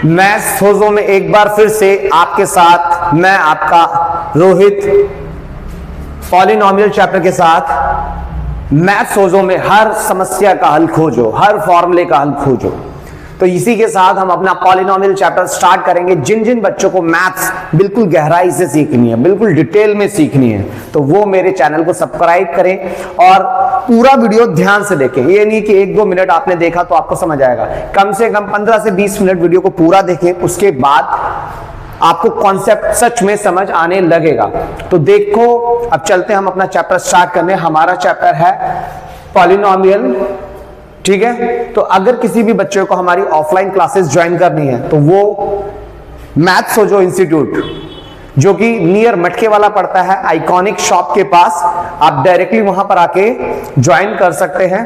Maths सोजो में एक बार फिर से आपके साथ मैं आपका रोहित पॉलिनोमियल चैप्टर के साथ मैथ्स सोजो में हर समस्या का हल खोजो, हर फॉर्मूले का हल खोजो। तो इसी के साथ हम अपना पॉलिनोमियल चैप्टर स्टार्ट करेंगे। जिन जिन बच्चों को मैथ्स बिल्कुल गहराई से सीखनी है, बिल्कुल डिटेल में सीखनी है, तो वो मेरे चैनल को सब्सक्राइब करें और पूरा वीडियो ध्यान से देखें। ये नहीं कि 1-2 मिनट आपने देखा तो आपको समझ आएगा, कम से कम 15 से 20 मिनट वीडियो को पूरा देखें, उसके बाद आपको कॉन्सेप्ट सच में समझ आने लगेगा। तो देखो, अब चलते हैं हम अपना चैप्टर स्टार्ट करने। हमारा चैप्टर है पॉलिनोमियल, ठीक है। तो अगर किसी भी बच्चे को हमारी ऑफलाइन क्लासेस ज्वाइन करनी है तो वो मैथ्स सोजो इंस्टीट्यूट, जो कि नियर मटके वाला पड़ता है आइकॉनिक शॉप के पास, आप डायरेक्टली वहां पर आके ज्वाइन कर सकते हैं,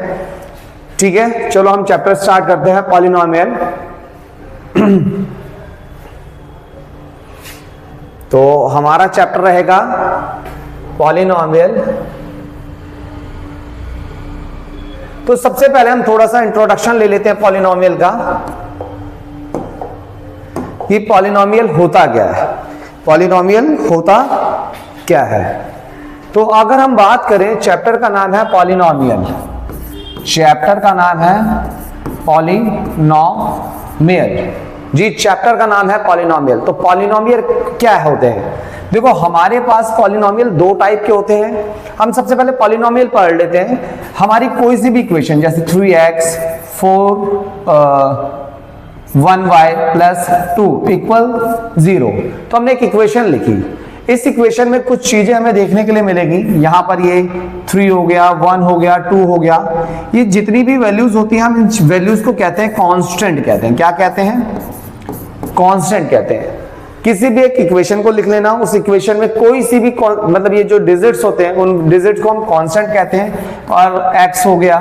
ठीक है। चलो हम चैप्टर स्टार्ट करते हैं पॉलिनोमियल। तो हमारा चैप्टर रहेगा पॉलिनोमियल। तो सबसे पहले हम थोड़ा सा इंट्रोडक्शन ले लेते हैं पॉलिनोमियल का, कि पॉलिनोमियल होता क्या है, पॉलिनोमियल होता क्या है। तो अगर हम बात करें, चैप्टर का नाम है पॉलिनोमियल, चैप्टर का नाम है पॉलिनोमियल जी, चैप्टर का नाम है पॉलिनोमियल। तो पॉलिनोमियल क्या होते हैं? देखो, हमारे पास पॉलिनोमियल 2 टाइप के होते हैं। हम सबसे पहले पॉलिनोमियल पढ़ लेते हैं। हमारी कोई सी भी इक्वेशन, जैसे 3x 4 1y + 2 = 0, तो हमने एक इक्वेशन लिखी। इस इक्वेशन में कुछ चीजें हमें देखने के लिए मिलेगी। यहां पर ये 3 हो गया, 1 हो गया, 2 हो गया, ये जितनी भी वैल्यूज होती हैं हम इन वैल्यूज को कहते हैं कांस्टेंट कहते हैं। क्या कहते हैं? कांस्टेंट कहते हैं। किसी भी एक इक्वेशन को लिख लेना, उस इक्वेशन में कोई सी भी मतलब ये जो डिजिट्स होते हैं उन डिजिट्स को हम कांस्टेंट कहते हैं। और x हो गया,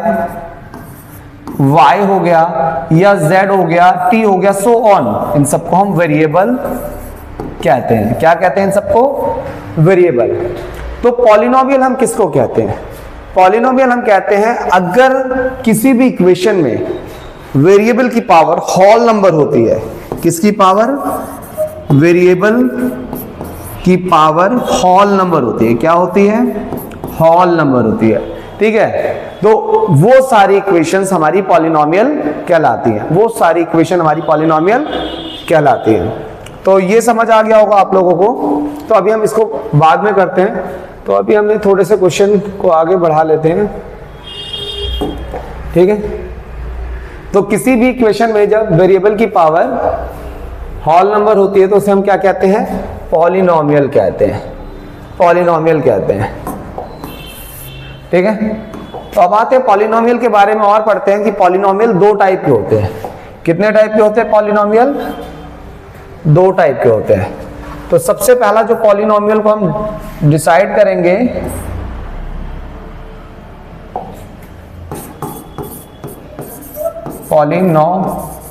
y हो गया, या z हो गया, t हो गया, सो ऑन, इन सबको हम वेरिएबल कहते हैं। क्या कहते हैं इन सबको? वेरिएबल। तो पॉलिनोमियल हम किसको कहते हैं? पॉलिनोमियल हम कहते हैं अगर किसी भी इक्वेशन में वेरिएबल की पावर होल नंबर होती है। किसकी पावर? वेरिएबल की पावर होल नंबर होती है। क्या होती है? होल नंबर होती है, ठीक है। तो वो सारी इक्वेशंस हमारी पॉलिनोमियल कहलाती हैं, वो सारी इक्वेशन हमारी पॉलिनोमियल कहलाती हैं। तो ये समझ आ गया होगा आप लोगों को। तो अभी हम इसको बाद में करते हैं। तो अभी हम थोड़े से क्वेश्चन को आगे बढ़ा लेते हैं, ठीक है। तो किसी भी इक्वेशन में जब वेरिएबल की पावर होल नंबर होती है तो उसे हम क्या कहते हैं? पॉलिनोमियल कहते हैं, पॉलिनोमियल कहते हैं, ठीक है। तो अब आते हैं पॉलिनोमियल के बारे में और पढ़ते हैं कि पॉलिनोमियल 2 टाइप के होते हैं। कितने टाइप के होते हैं पॉलिनोमियल? 2 टाइप के होते हैं। तो सबसे पहला जो पॉलिनोमियल को हम डिसाइड करेंगे, पॉलिनोमियल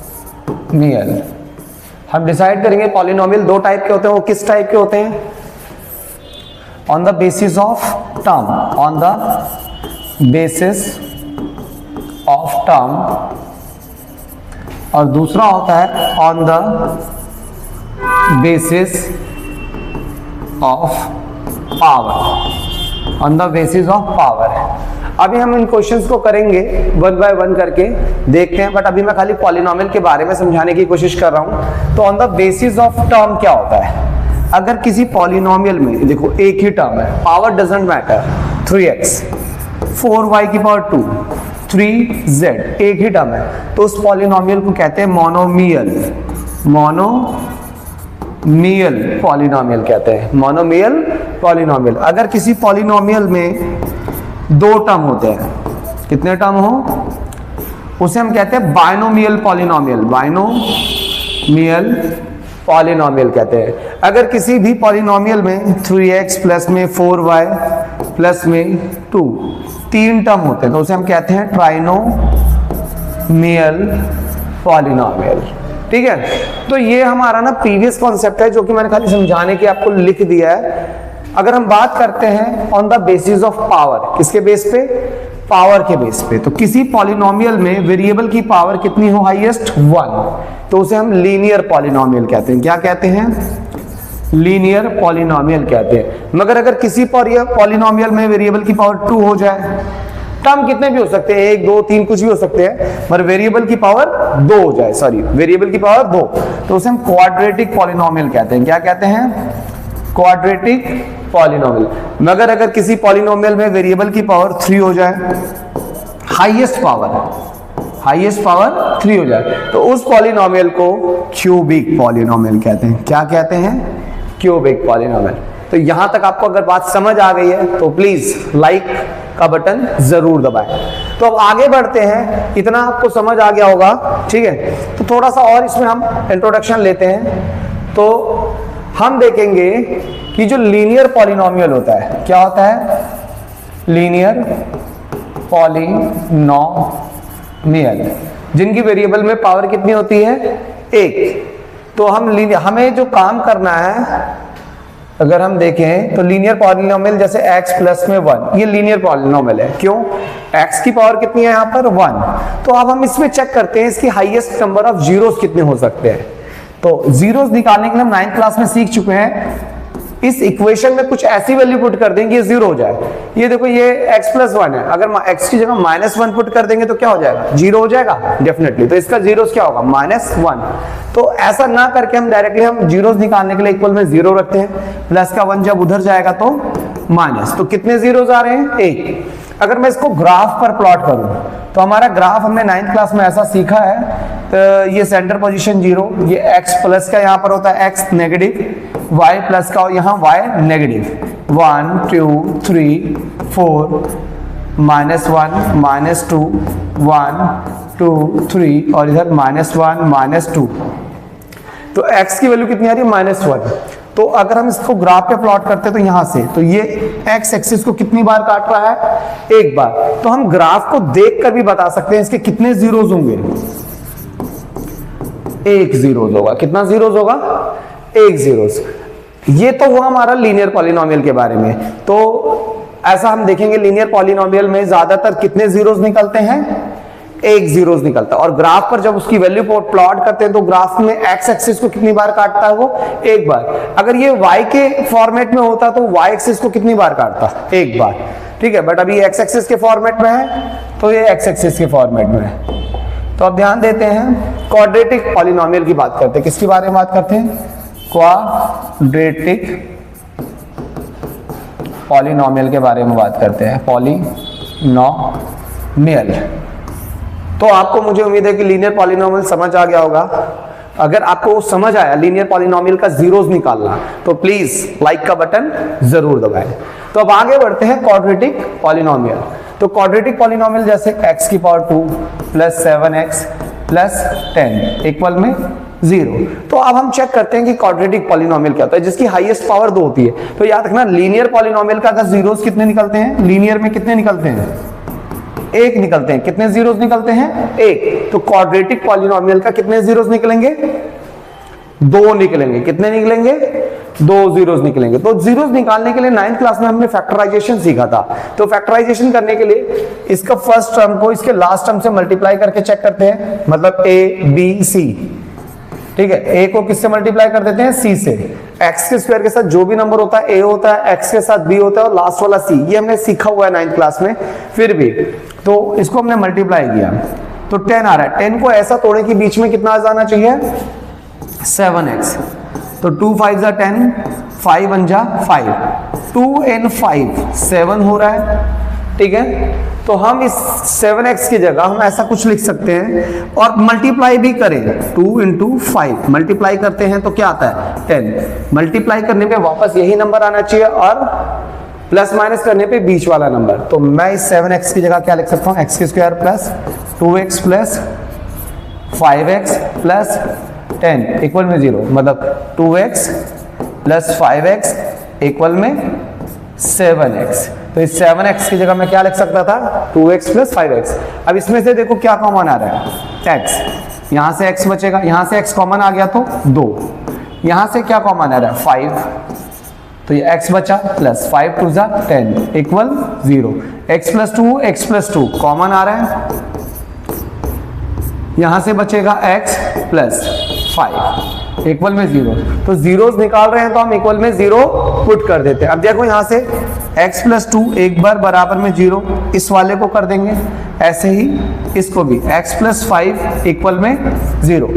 हम डिसाइड करेंगे पॉलिनोमियल 2 टाइप के होते हैं। वो किस टाइप के होते हैं? On the basis of term, on the basis of term, और दूसरा होता है on the basis of power, on the basis of power. अभी हम इन क्वेश्चंस को करेंगे 1 बाय 1 करके देखते हैं, बट अभी मैं खाली पॉलिनोमियल के बारे में समझाने की कोशिश कर रहा हूं। तो on the basis of term क्या होता है? अगर किसी पॉलिनोमियल में देखो एक ही टर्म है, power doesn't matter, 3x 4y⁴, 3z, एक ही टर्म है, तो उस पॉलिनोमियल को कहते हैं मोनोमियल, मोनोमियल पॉलिनोमियल कहते हैं, मोनोमियल पॉलिनोमियल। अगर किसी पॉलिनोमियल में 2 टर्म होते हैं, कितने टर्म हो, उसे हम कहते हैं बाइनोमियल पॉलिनोमियल, बाइनोमियल पॉलिनोमियल कहते हैं। अगर किसी भी पॉलिनोमियल में 3x प्लस में 4y प्लस में 2 3 टर्म होते हैं तो उसे हम कहते हैं ट्राइनोमियल पॉलिनोमियल, ठीक है। तो ये हमारा ना प्रीवियस कॉन्सेप्ट है जो कि मैंने खाली समझाने के आपको लिख दिया है। अगर हम बात करते हैं on the basis of power, किसके बेस पे? पावर के बेस पे। तो किसी पॉलिनोमियल में वेरिएबल की पावर कितनी हो, हाईएस्ट 1, तो उसे हम लीनियर पॉलिनोमियल कहते हैं। क्या कहते हैं, लीनियर पॉलिनोमियल कहते हैं। मगर अगर किसी पॉलिनोमियल में वेरिएबल की पावर 2 हो जाए, टर्म कितने भी हो सकते हैं, 1 2 3 कुछ भी हो सकते हैं, पर वेरिएबल की पावर 2 हो जाए, सॉरी वेरिएबल की पावर 2, तो उसे हम क्वाड्रेटिक पॉलिनोमियल कहते हैं। क्या कहते हैं, क्वाड्रेटिक पॉलिनोमियल। मगर अगर किसी पॉलिनोमियल में वेरिएबल की पावर 3 हो जाए, हाईएस्ट पावर 3 हो जाए, तो उस पॉलिनोमियल को क्यूबिक पॉलिनोमियल कहते हैं। क्या कहते हैं, क्यूबिक पॉलिनोमियल। तो यहां तक आपको अगर बात समझ आ गई है तो प्लीज लाइक का बटन जरूर दबाएं। तो अब आगे बढ़ते हैं, इतना आपको समझ आ गया होगा, ठीक है। तो थोड़ा सा और इसमें हम इंट्रोडक्शन लेते हैं। तो हम देखेंगे कि जो लीनियर पॉलिनोमियल होता है, क्या होता है, लीनियर पॉलिनोमियल, जिनकी वेरिएबल में पावर कितनी होती है, 1। तो हमें जो काम करना है, अगर हम देखें तो लीनियर पॉलिनोमियल जैसे x प्लस में 1, ये लीनियर पॉलिनोमियल है। क्यों, x की पावर कितनी है यहाँ पर 1। तो अब हम इसमें चेक करते हैं इसकी हाईएस्ट नंबर ऑफ जीरोस कितने हो सकते हैं। तो जीरोस निकालने के लिए हम 9th क्लास में सीख चुके हैं। इस इक्वेशन में कुछ ऐसी वैल्यू पुट कर देंगे ये 0 हो जाए। ये देखो ये x प्लस 1 है, अगर x की जगह -1 पुट कर देंगे तो क्या हो जाएगा, 0 हो जाएगा डेफिनेटली। तो इसका जीरोस क्या होगा, -1। तो ऐसा ना करके हम डायरेक्टली हम जीरोस निकालने के लिए इक्वल में 0 रखते हैं, प्लस का 1 जब उधर जाएगा तो माइनस। तो कितने जीरोस आ रहे हैं, 1। अगर मैं इसको ग्राफ पर प्लॉट करूं तो हमारा ग्राफ हमने 9th क्लास में ऐसा सीखा है। तो ये सेंटर पोजीशन 0, ये x प्लस का यहाँ पर होता है x नेगेटिव, y प्लस का यहाँ y नेगेटिव, 1 2 3 4 -1 -2 1 2 3 और इधर -1 -2। तो x की वैल्यू कितनी आ रही है, -1। तो अगर हम इसको ग्राफ पे प्लॉट करते हैं तो यहां से, तो ये x एक्सिस को कितनी बार काट रहा है, 1 बार। तो हम ग्राफ को देखकर भी बता सकते हैं इसके कितने जीरोस होंगे, 1 जीरोस होगा। कितना जीरोस होगा, 1 जीरोस। ये तो हुआ हमारा लीनियर पॉलिनोमियल के बारे में। तो ऐसा हम देखेंगे लीनियर पॉलिनोमियल में ज्यादातर कितने जीरोस निकलते हैं, 1 जीरोस निकलता है। और ग्राफ पर जब उसकी वैल्यू प्लॉट करते हैं तो ग्राफ में x एक्सिस को कितनी बार काटता है, वो 1 बार। अगर ये y के फॉर्मेट में होता तो y एक्सिस को कितनी बार काटता, 1 बार, ठीक है। बट अभी x एक्सिस के फॉर्मेट में है तो ये x एक्सिस के फॉर्मेट में है। तो अब ध्यान देते हैं, क्वाड्रेटिक पॉलिनोमियल की बात करते हैं। किसके बारे में बात करते हैं, क्वाड्रेटिक पॉलिनोमियल के बारे में बात करते हैं, पॉलिनोमियल। तो आपको मुझे उम्मीद है कि लीनियर पॉलिनोमियल समझ आ गया होगा। अगर आपको समझ आया लीनियर पॉलिनोमियल का जीरोस निकालना तो प्लीज लाइक का बटन जरूर दबाएं। तो अब आगे बढ़ते हैं क्वाड्रेटिक पॉलिनोमियल। तो क्वाड्रेटिक पॉलिनोमियल जैसे x की power 2 plus 7x plus 10 equal में 0। तो अब हम चेक करते हैं कि क्वाड्रेटिक पॉलिनोमियल क्या होता है, जिसकी हाईएस्ट पावर 2 होती है। तो याद रखना लीनियर पॉलिनोमियल का अगर जीरोस कितने निकलते हैं, लीनियर में कितने निकलते हैं, 1 निकलते हैं। कितने जीरोस निकलते हैं, 1। तो क्वाड्रेटिक पॉलिनोमियल का कितने जीरोस निकलेंगे, 2 निकलेंगे। कितने निकलेंगे, 2 जीरोस निकलेंगे। तो जीरोस निकालने के लिए 9th क्लास में हमने फैक्टराइजेशन सीखा था। तो फैक्टराइजेशन करने के लिए इसका फर्स्ट टर्म को इसके लास्ट टर्म से मल्टीप्लाई करके चेक करते हैं, मतलब a b c, ठीक है। a को किससे मल्टीप्लाई कर देते हैं, c से। x के स्क्वायर के साथ जो भी नंबर होता है a होता है, x के साथ b होता है और लास्ट वाला c, ये हमने सीखा हुआ है 9th क्लास में। फिर भी तो इसको हमने मल्टीप्लाई किया तो 10 आ रहा है। 10 को ऐसा तोड़े कि बीच में कितना आ जाना चाहिए, 7x। तो 2 5 जा 10, 5 1 जा 5, 2 and 5 7 हो रहा है, ठीक है। तो हम इस 7x की जगह हम ऐसा कुछ लिख सकते हैं और मल्टीप्लाई भी करें, 2 into 5 मल्टीप्लाई करते हैं तो क्या आता है, 10। मल्टीप्लाई करने पे वापस यही नंबर आना चाहिए और प्लस माइनस करने पे बीच वाला नंबर। तो मैं इस 7x की जगह क्या लिख सकता हूँ, x square plus 2x plus 5x plus 10 equal में 0, मतलब 2x प्लस 5x इक्वल में 7x। तो इस 7x की जगह मैं क्या लिख सकता था, 2x प्लस 5x। अब इसमें से देखो क्या कॉमन आ रहा है, x। यहां से x बचेगा, यहां से x कॉमन आ गया तो 2, यहां से क्या कॉमन आ रहा है, 5, तो ये x बचा प्लस 5 2 जा 10 इक्वल 0। x प्लस 2 कॉमन आ रहा है, यहां से बचेगा x प्लस 5 इक्वल में 0। तो जीरोस निकाल रहे हैं तो हम इक्वल में 0 पुट कर देते हैं। अब देखो यहां से x प्लस 2 एक बार बराबर में 0, इस वाले को कर देंगे, ऐसे ही इसको भी x प्लस 5 इक्वल में 0।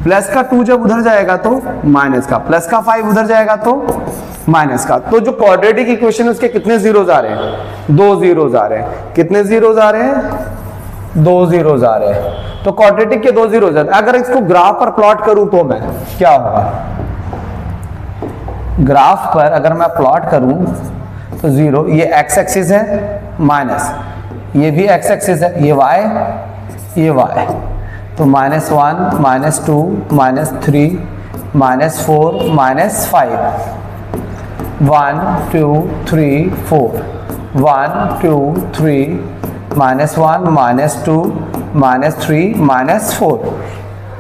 प्लस का 2 जब उधर जाएगा तो माइनस का, प्लस का 5 उधर जाएगा तो माइनस का। तो जो क्वाड्रेटिक इक्वेशन है उसके कितने जीरोस आ रहे हैं? 2 जीरोस आ रहे हैं। कितने जीरोस आ रहे हैं? 2 जीरोस आ रहे हैं। तो क्वाड्रेटिक के 2 जीरोस आ रहे हैं। अगर इसको ग्राफ पर प्लॉट करूं तो मैं क्या होगा? ग्राफ पर अगर मैं प्लॉट करूं तो 0, ये x एक्सिस है, माइनस ये भी x एक्सिस है, ये y, तो -1 -2 -3 -4 -5 1 2 3 4 1 2 3 -1 -2 -3 -4।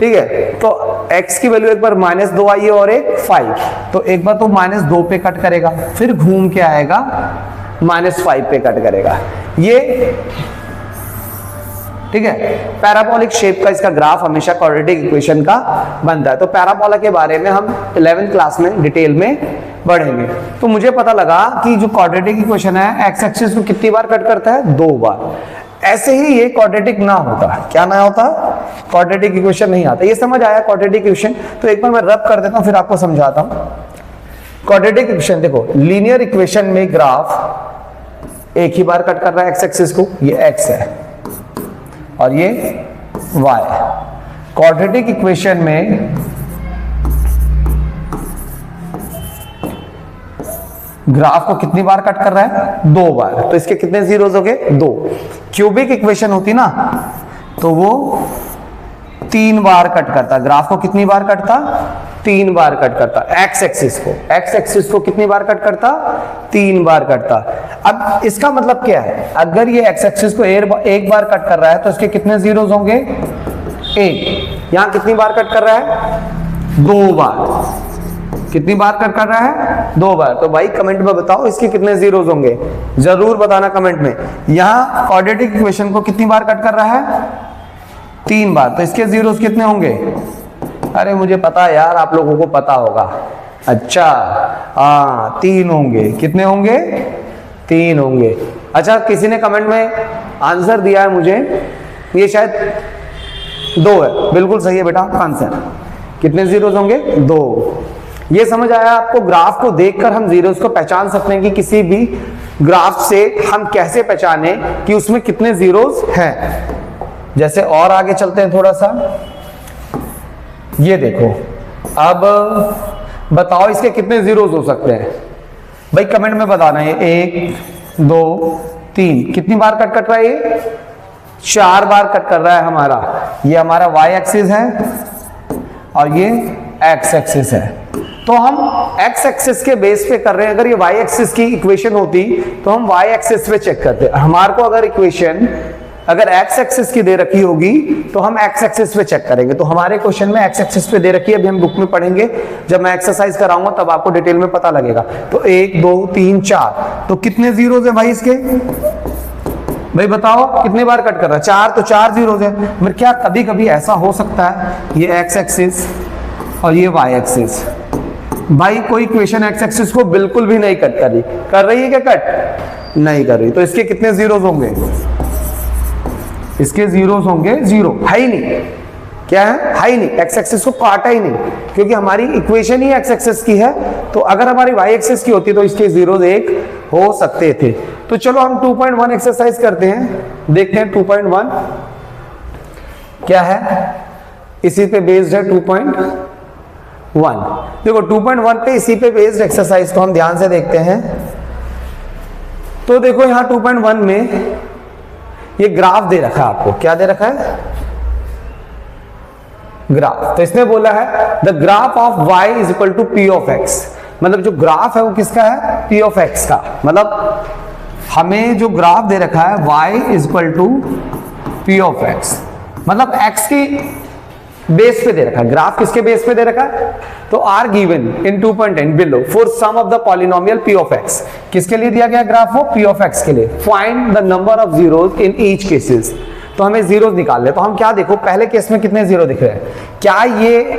ठीक है, तो x की वैल्यू एक बार -2 आई है और एक 5, तो एक बार तो -2 पे कट करेगा, फिर घूम के आएगा -5 पे कट करेगा ये। ठीक है, पैराबोलिक शेप का इसका ग्राफ हमेशा क्वाड्रेटिक इक्वेशन का बनता है। तो पैराबोला के बारे में हम 11th क्लास में डिटेल में बढ़ेंगे। तो मुझे पता लगा कि जो क्वाड्रेटिक इक्वेशन है एक्स एक्सिस को कितनी बार कट करता है? 2 बार। ऐसे ही ये क्वाड्रेटिक ना होता, क्या ना होता? क्वाड्रेटिक इक्वेशन नहीं आता। ये समझ आया क्वाड्रेटिक इक्वेशन? तो एक बार मैं रब कर देता हूं फिर आपको समझाता हूं। क्वाड्रेटिक इक्वेशन देखो, लीनियर इक्वेशन में ग्राफ एक ही बार कट कर रहा है एक्स एक्सिस को, ये x है और ये y। क्वाड्रेटिक इक्वेशन में ग्राफ को कितनी बार कट कर रहा है? 2 बार। तो इसके कितने जीरोस हो गए? 2। क्यूबिक इक्वेशन होती ना तो वो 3 बार कट करता। ग्राफ को कितनी बार कटता? 3 बार कट करता। एक्स एक्सिस को कितनी बार कट करता? 3 बार कटता। अब इसका मतलब क्या है? अगर ये एक्स एक्सिस को एक बार कट कर रहा है तो इसके कितने जीरोस होंगे? 1। यहां कितनी बार कट कर रहा है? 2 बार। कितनी बार कट कर रहा है? 2 बार। तो भाई कमेंट में बताओ इसके कितने जीरोस होंगे, जरूर बताना कमेंट में। यहां क्वाड्रेटिक इक्वेशन को कितनी बार कट कर रहा है? 3 बार। तो इसके जीरोस कितने होंगे? अरे मुझे पता है यार, आप लोगों को पता होगा। अच्छा हाँ, 3 होंगे। कितने होंगे? 3 होंगे। अच्छा, किसी ने कमेंट में आंसर दिया है मुझे, ये शायद 2 है। बिल्कुल सही है बेटा आंसर। कितने जीरोस होंगे? 2। ये समझ आया आपको? ग्राफ को देखकर हम जीरोस को पहचान सकते हैं कि किसी भी ग्राफ से हम कैसे पहचाने कि उसमें कितने जीरोस हैं। जैसे और आगे चलते हैं थोड़ा सा। ये देखो, अब बताओ इसके कितने जीरोस हो सकते हैं? भाई कमेंट में बताना है। 1 2 3 कितनी बार कट रहा है? ये 4 बार कट कर रहा है हमारा। ये हमारा y एक्सिस है और ये x एक्सिस है। तो हम x एक्सिस के बेस पे कर रहे हैं। अगर ये y एक्सिस की इक्वेशन होती तो हम y एक्सिस पे चेक करते। हमारे को अगर इक्वेशन अगर x एक्सिस की दे रखी होगी तो हम x एक्सिस पे चेक करेंगे। तो हमारे क्वेश्चन में x एक्सिस पे दे रखी है, अभी हम बुक में पढ़ेंगे। जब मैं एक्सरसाइज कराऊंगा तब आपको डिटेल में पता लगेगा। तो 1 2 3 4, तो कितने जीरोस है भाई इसके? भाई बताओ कितने बार कट कर रहा है? 4। तो 4 जीरोस है। फिर क्या कभी कभी ऐसा हो सकता है ये x एक्सिस और ये y एक्सिस, भाई कोई इक्वेशन x एक्सिस को बिल्कुल भी नहीं कट कर रही है क्या? कट नहीं कर रही। तो इसके कितने जीरोस होंगे? इसके जीरोस होंगे 0। है ही नहीं। क्या है? है ही नहीं। x एक्सिस को काटा ही नहीं, क्योंकि हमारी इक्वेशन ही x एक्सिस की है। तो अगर हमारी y एक्सिस की होती तो इसके जीरोस 1 हो सकते थे। तो चलो हम 2.1 एक्सरसाइज करते हैं, देखते हैं 2.1 क्या है। इसी पे बेस्ड है 2.1। देखो 2.1 पे इसी पे बेस्ड एक्सरसाइज को हम ध्यान से देखते हैं। तो देखो यहां 2.1 में ये ग्राफ दे रखा है आपको। क्या दे रखा है? ग्राफ। तो इसने बोला है the graph of y is equal to p of x। मतलब जो ग्राफ है वो किसका है? p ऑफ x का। मतलब हमें जो ग्राफ दे रखा है y is equal to p of x, मतलब x की बेस पे दे रखा है, ग्राफ किसके बेस पे दे रखा है, तो are given in 2.10 below for some of the polynomial P of X, किसके लिए दिया गया ग्राफ, वो पी ऑफ एक्स के लिए, find the number of zeros in each cases, तो हमें जीरोस निकाल ले। तो हम क्या देखो, पहले केस में कितने जीरो दिख रहे हैं, क्या ये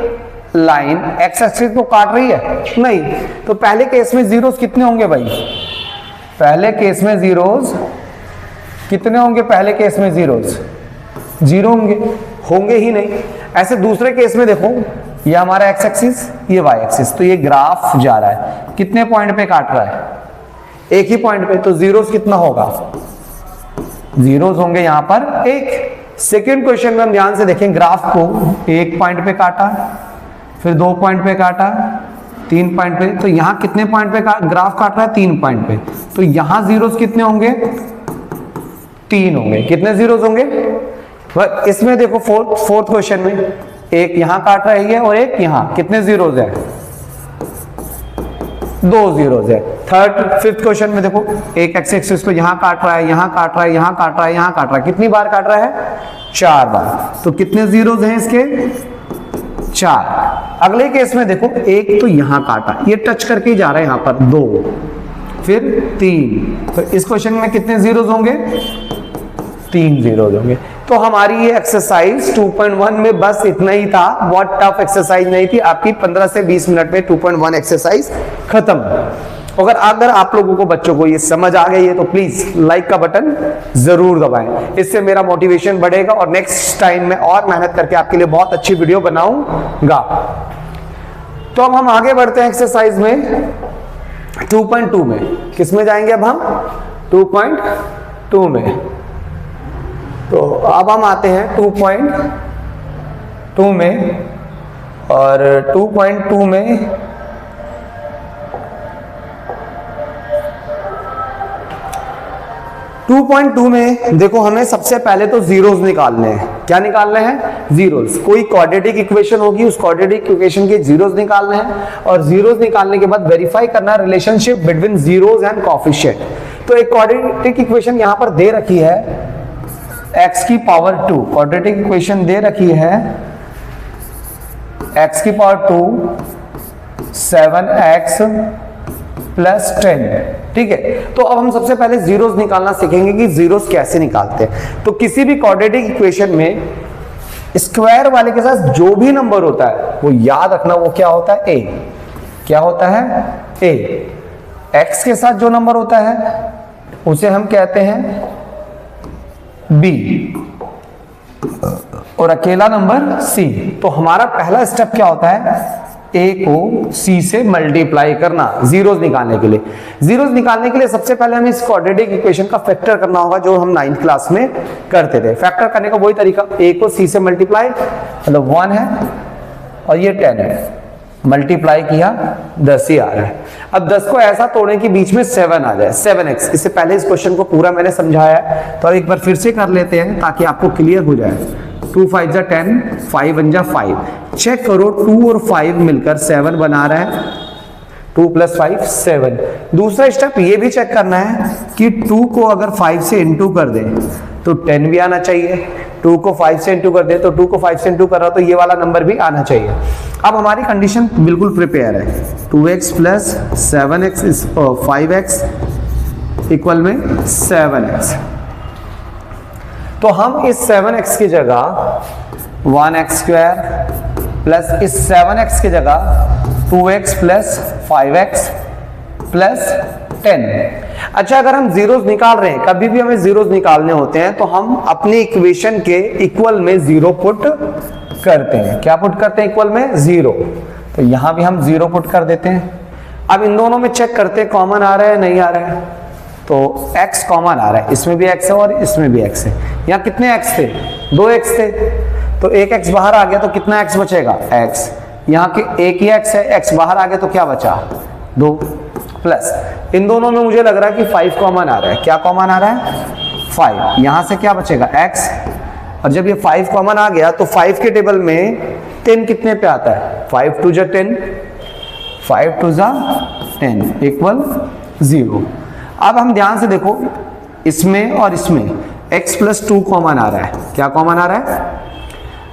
लाइन एक्स एक्सिस को काट रही है, नहीं, तो पहले केस में जीरोस कितने होंगे भाई, पहले केस में जीरोस कितने होंगे, पहले केस में जीरोस जीरो होंगे ही नहीं। ऐसे दूसरे केस में देखो, ये हमारा एक्स एक्सिस, ये वाई एक्सिस, तो ये ग्राफ जा रहा है, कितने पॉइंट पे काट रहा है, एक ही पॉइंट पे, तो जीरोस कितना होगा, जीरोस होंगे यहां पर एक। सेकंड क्वेश्चन में हम ध्यान से देखें, ग्राफ को एक पॉइंट पे काटा, फिर 2 पॉइंट पे काटा, 3 पॉइंट पे, तो यहां कितने पॉइंट पे ग्राफ काट रहा है, 3 पॉइंट पे, तो यहां जीरोस कितने होंगे, 3 होंगे, कितने जीरोस होंगे। इसमें देखो फोर्थ क्वेश्चन में एक यहां काट रही है और एक यहां, कितने जीरोस है, 2 जीरोस है। फिफ्थ क्वेश्चन में देखो, एक एक्स एक्सिस को यहां काट रहा है, यहां काट रहा है, यहां काट रहा है, यहां काट रहा है, कितनी बार काट रहा है, 4 बार, तो कितने जीरोस हैं इसके, 4। अगले केस में देखो, एक तो यहां काटा, ये टच करके ही जा रहा है, यहां पर 2, फिर 3, तो इस क्वेश्चन में कितने जीरोस होंगे, 3 जीरोस होंगे। तो हमारी ये एक्सरसाइज 2.1 में बस इतना ही था, बहुत टफ एक्सरसाइज नहीं थी, आपकी 15 से 20 मिनट में 2.1 एक्सरसाइज खत्म। अगर आप लोगों को, बच्चों को ये समझ आ गई है तो प्लीज लाइक का बटन जरूर दबाएं, इससे मेरा मोटिवेशन बढ़ेगा और नेक्स्ट टाइम मैं और मेहनत करके आपके लिए बहुत अच्छी वीडियो बनाऊंगा। तो अब हम आगे बढ़ते हैं एक्सरसाइज में 2.2 में, किस में जाएंगे अब हम, 2.2 में। तो अब हम आते हैं 2.2 में, और 2.2 में देखो, हमें सबसे पहले तो जीरोस निकालने हैं। क्या निकालने हैं, जीरोस। कोई क्वाड्रेटिक इक्वेशन होगी, उस क्वाड्रेटिक इक्वेशन के जीरोस निकालने हैं, और जीरोस निकालने के बाद वेरीफाई करना है relationship between zeros and coefficient. तो एक क्वाड्रेटिक इक्वेशन यहां पर दे रखी है, x की पावर 2, क्वाड्रेटिक इक्वेशन दे रखी है x की पावर 2 7x प्लस 10, ठीक है। तो अब हम सबसे पहले जीरोस निकालना सीखेंगे कि जीरोस कैसे निकालते हैं। तो किसी भी क्वाड्रेटिक इक्वेशन में स्क्वायर वाले के साथ जो भी नंबर होता है वो याद रखना, वो क्या होता है, a, क्या होता है, a। x के साथ जो नंबर होता है उसे हम कहते हैं b, और अकेला नंबर c। तो हमारा पहला स्टेप क्या होता है, a को c से मल्टीप्लाई करना जीरोस निकालने के लिए। जीरोस निकालने के लिए सबसे पहले हमें इस क्वाड्रेटिक इक्वेशन का फैक्टर करना होगा, जो हम 9th क्लास में करते थे। फैक्टर करने का वही तरीका, a को c से मल्टीप्लाई, मतलब 1 है और ये 10 है, मल्टीप्लाई किया 10 ही आ रहा है। अब 10 को ऐसा तोड़ने के बीच में 7 आ जाए, 7x। इससे पहले इस क्वेश्चन को पूरा मैंने समझाया है, तो एक बार फिर से कर लेते हैं ताकि आपको क्लियर हो जाए। 2 5 जा 10, 5 1 जा 5। चेक करो, 2 और 5 मिलकर 7 बना रहा है, 2 + 5 7। दूसरा स्टेप ये भी चेक करना है कि 2 को अगर 5 से इंटू कर दे तो 10 भी आना चाहिए, 2 को 5 से इंटू कर दे तो 2 को 5 से इंटू कर रहा तो ये वाला नंबर भी आना चाहिए। अब हमारी कंडीशन बिल्कुल प्रिपेयर है, 2x + 7x 5x इक्वल में 7x। तो हम इस 7x की जगह 1x² प्लस इस 7x की जगह 2x + 5x + 10। अच्छा, अगर हम जीरोस निकाल रहे हैं, कभी भी हमें जीरोस निकालने होते हैं तो हम अपनी इक्वेशन के इक्वल में 0 पुट करते हैं। क्या पुट करते हैं, इक्वल में 0। तो यहां भी हम 0 पुट कर देते हैं। अब इन दोनों में चेक करते हैं कॉमन आ रहा है नहीं आ रहा है, तो x कॉमन आ रहा है, इसमें भी x है और इसमें भी x है। यहाँ कितने x थे, 2x थे, तो एक x बाहर आ गया तो कितना x बचेगा, x। यहाँ के एक ही x है, x बाहर आ गया तो क्या बचा, 2 प्लस इन दोनों में मुझे लग रहा है कि 5 कॉमन आ रहा है। क्या कॉमन आ रहा है, 5। यहां से क्या बचेगा, x। और जब ये 5 कॉमन आ गया तो 5 के टेबल में 10 कितने पे आता है, 5 2 जा 10, 5 2 जा 10 इक्वल 0। अब हम ध्यान से देखो, इसमें और इसमें x + 2 कॉमन आ रहा है। क्या कॉमन आ रहा है,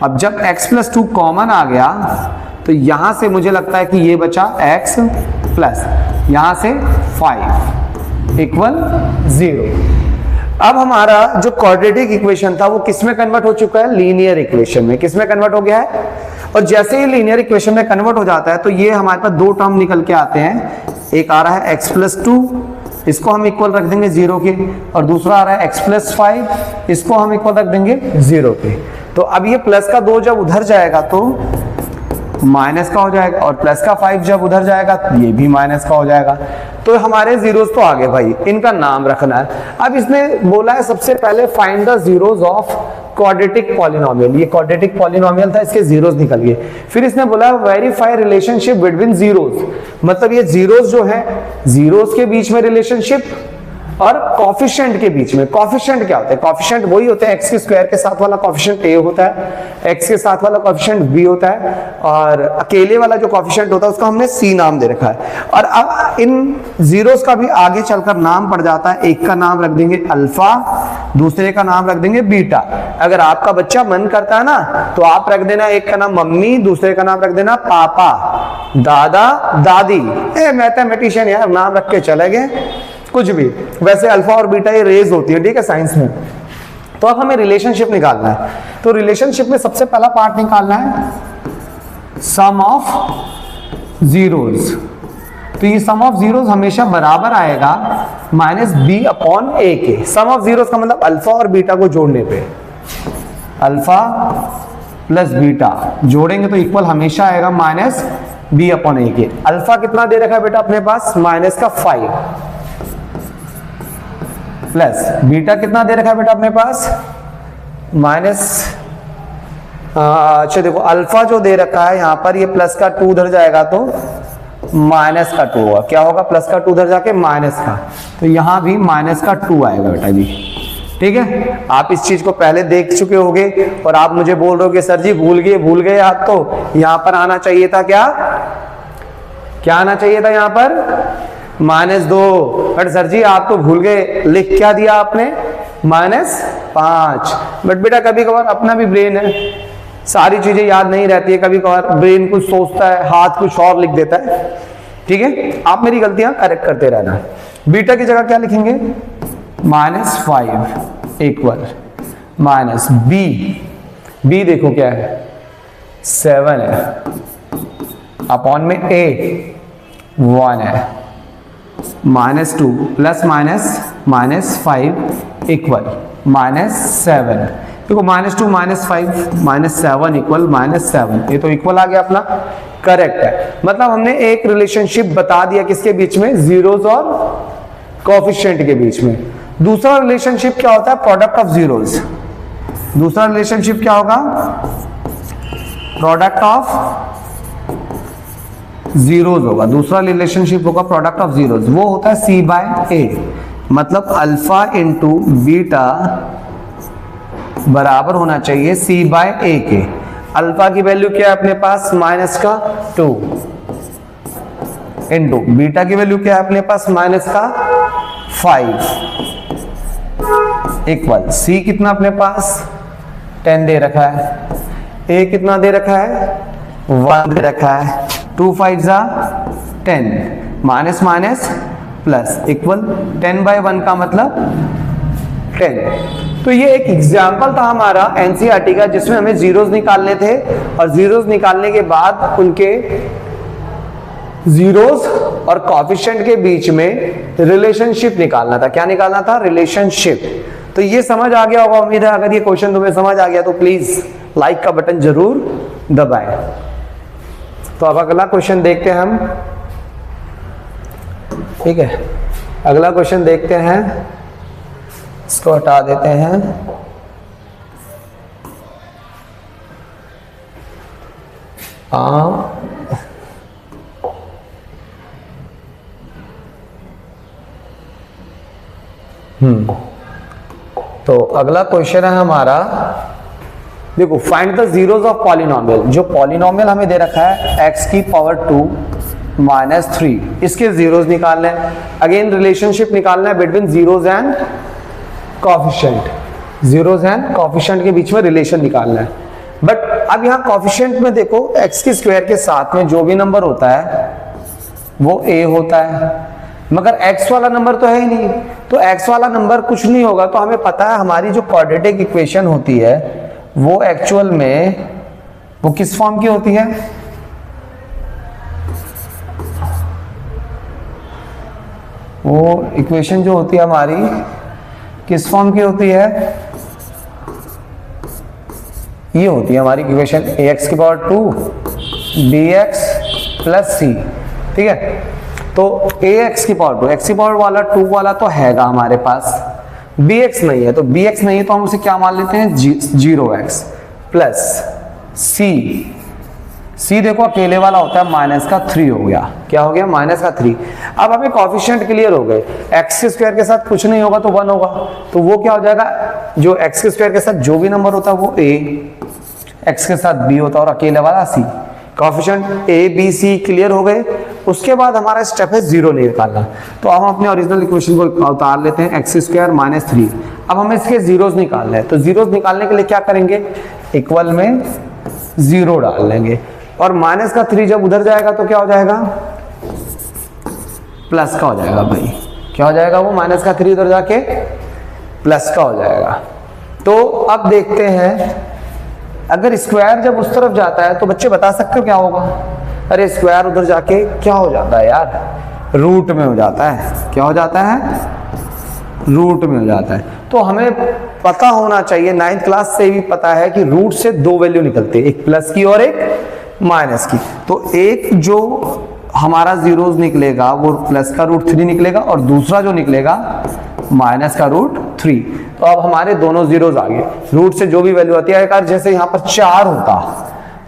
अब जब x प्लस 2 कॉमन आ गया तो यहां से मुझे लगता है कि ये बचा x प्लस यहां से 5 इक्वल 0। अब हमारा जो क्वाड्रेटिक इक्वेशन था वो किस में कन्वर्ट हो चुका है, लीनियर इक्वेशन में। किस में कन्वर्ट हो गया है, और जैसे ही लीनियर इक्वेशन में कन्वर्ट हो जाता है तो ये हमारे पास दो टर्म निकल के आते हैं। एक आ रहा है x प्लस 2, इसको हम इक्वल रख देंगे 0 के, और दूसरा आ रहा है x प्लस 5, इसको हम इक्वल रख देंगे 0 के। तो अब ये प्लस का 2 जब उधर जाएगा तो माइनस का हो जाएगा, और प्लस का 5 जब उधर जाएगा तो ये भी माइनस का हो जाएगा। तो हमारे जीरोस तो आगे भाई, इनका नाम रखना है। अब इसने बोला है सबसे पहले find the zeros of quadratic polynomial. ये क्वाड्रेटिक पॉलिनोमियल था, इसके जीरोस निकल गए। फिर इसने बोला वेरीफाई रिलेशनशिप बिटवीन जीरोस, मतलब ये जीरोस जो है, जीरोस के बीच में रिलेशनशिप और कॉफिशिएंट के बीच में। कॉफिशिएंट क्या होता है, कॉफिशिएंट वही होते हैं, एक्स के स्क्वायर के साथ वाला कॉफिशिएंट ए होता है, एक्स के साथ वाला कॉफिशिएंट बी होता है, और अकेले वाला जो कॉफिशिएंट होता है उसका हमने सी नाम दे रखा है। और अब इन जीरोस का भी आगे चलकर नाम पड़ जाता है। एक का नाम रख देंगे अल्फा, दूसरे का नाम रख देंगे बीटा। अगर आपका बच्चा मन करता है ना तो आप रख देना एक का नाम मम्मी, दूसरे का नाम रख देना पापा, दादा दादी। मैथमेटिशियन यार, नाम रख के चले गए कुछ भी। वैसे अल्फा और बीटा ये रेज होती है, ठीक है, साइंस में। तो अब हमें रिलेशनशिप निकालना है। तो रिलेशनशिप में सबसे पहला पार्ट निकालना है सम ऑफ जीरोस। तो ये सम ऑफ जीरोस हमेशा बराबर आएगा माइनस बी अपॉन ए के। सम ऑफ जीरोस का मतलब अल्फा और बीटा को जोड़ने पे, अल्फा प्लस बीटा जोड़ेंगे तो इक्वल हमेशा आएगा माइनस बी अपॉन ए के। अल्फा कितना दे रखा है बेटा अपने पास, माइनस का 5, प्लस बीटा कितना दे रखा है बेटा अपने पास, माइनस, अच्छा देखो अल्फा जो दे रखा है यहां पर, ये प्लस का 2 उधर जाएगा तो माइनस का 2 होगा। क्या होगा, प्लस का 2 उधर जाके माइनस का, तो यहां भी माइनस का 2 आएगा बेटा जी। ठीक है, आप इस चीज को पहले देख चुके होंगे और आप मुझे बोल रहे हो कि सर जी भूल गए आप। तो यहां पर आना चाहिए था क्या आना चाहिए था यहां पर, -2। बट सर जी आप तो भूल गए, लिख क्या दिया आपने, -5। बट बेटा कभी कभार अपना भी ब्रेन है, सारी चीजें याद नहीं रहती है, कभी कभार ब्रेन कुछ सोचता है, हाथ कुछ और लिख देता है। ठीक है, आप मेरी गलतियां करेक्ट करते रहना। बीटा की जगह क्या लिखेंगे, -5 इक्वल माइनस बी देखो क्या है, 7 है, अपॉन में a 1 है, -2 प्लस माइनस 5 इक्वल -7। देखो -2 -5 -7 इक्वल -7, ये तो इक्वल आ गया अपना, करेक्ट है। मतलब हमने एक रिलेशनशिप बता दिया किसके बीच में, जीरोस और कोएफिशिएंट के बीच में। दूसरा रिलेशनशिप क्या होता है, प्रोडक्ट ऑफ जीरोस। दूसरा रिलेशनशिप क्या होगा, प्रोडक्ट ऑफ जीरोस होगा। दूसरा रिलेशनशिप होगा प्रोडक्ट ऑफ जीरोस, वो होता है C बाय A। मतलब अल्फा इंटू बीटा बराबर होना चाहिए C बाय A के। अल्फा की वैल्यू क्या है अपने पास, माइनस का 2 इंटू बीटा की वैल्यू क्या है अपने पास, माइनस का 5 इक्वल C कितना अपने पास 10 दे रखा है, A कितना दे रखा है 1 दे रखा है, 2 5 जा 10, minus minus plus equal 10 by 1 का मतलब 10। तो ये एक एग्जाम्पल था हमारा एनसीईआरटी का, जिसमें हमें जीरोस निकालने थे और जीरोस निकालने के बाद उनके जीरोस और कोएफिशिएंट के बीच में रिलेशनशिप निकालना था। क्या निकालना था, रिलेशनशिप। तो ये समझ आ गया होगा उम्मीद है। अगर ये क्वेश्चन तुम्हें समझ आ गया तो प्लीज लाइक का बटन जरूर दबाएं। तो अब अगला क्वेश्चन देखते हैं हम, ठीक है, अगला क्वेश्चन देखते हैं, इसको हटा देते हैं। तो अगला क्वेश्चन है हमारा, देखो find the zeros of polynomial. जो पॉलिनोमियल हमें दे रखा है x की पावर 2 -3, इसके जीरोस निकालने हैं। अगेन रिलेशनशिप निकालना है between zeros and coefficient. Zeros and coefficient के बीच में रिलेशन निकालना है। बट अब यहाँ कॉफिशिएंट में देखो x के स्क्वायर के साथ में जो भी नंबर होता है वो a होता है, मगर x वाला नंबर तो है ही नहीं, तो x वाला नंबर कुछ नहीं होगा। तो हमें पता है हमारी जो क्वाड्रेटिक इक्वेशन होती है वो एक्चुअल में वो किस फॉर्म की होती है, वो इक्वेशन जो होती है हमारी किस फॉर्म की होती है, ये होती है हमारी इक्वेशन ax की पावर 2 bx प्लस c। ठीक है, तो ax की पावर 2, x की पावर वाला 2 वाला तो हैगा हमारे पास, bx नहीं है, तो bx नहीं है तो हम उसे क्या मान लेते हैं 0x प्लस c देखो अकेले वाला होता है माइनस का 3 हो गया, क्या हो गया माइनस का 3। अब हमें कोएफिशिएंट क्लियर हो गए, x के स्क्वायर के साथ कुछ नहीं होगा तो 1 होगा, तो वो क्या हो जाएगा, जो x के स्क्वायर के साथ जो भी नंबर होता है वो a, x के साथ b होता है और अकेले वाला c। Coefficient a b c clear हो गए। उसके बाद हमारा स्टेप है 0 निकालना, तो अब हम अपने ओरिजिनल इक्वेशन को उतार लेते हैं x स्क्वायर माइनस 3। अब हमें इसके जीरोस निकालने हैं, तो जीरोस निकालने के लिए क्या करेंगे, इक्वल में 0 डाल लेंगे और माइनस का 3 जब उधर जाएगा तो क्या हो जाएगा, प्लस का हो जाएगा भाई, क्या हो जाएगा वो माइनस का 3 उधर जाके प्लस का हो जाएगा। तो अब देखते हैं अगर स्क्वायर जब उस तरफ जाता है तो बच्चे बता सकते हो क्या होगा, अरे स्क्वायर उधर जाके क्या हो जाता है यार, रूट में हो जाता है, क्या हो जाता है, रूट में हो जाता है। तो हमें पता होना चाहिए, 9th क्लास से भी पता है कि रूट से 2 वैल्यू निकलती है, एक प्लस की और एक माइनस की। तो एक जो हमारा जीरोस निकलेगा वो प्लस का रूट 3 निकलेगा और दूसरा जो निकलेगा माइनस का रूट 3। तो अब हमारे दोनों जीरोस आ गए, रूट से जो भी वैल्यू आती है, अगर जैसे यहाँ पर 4 होता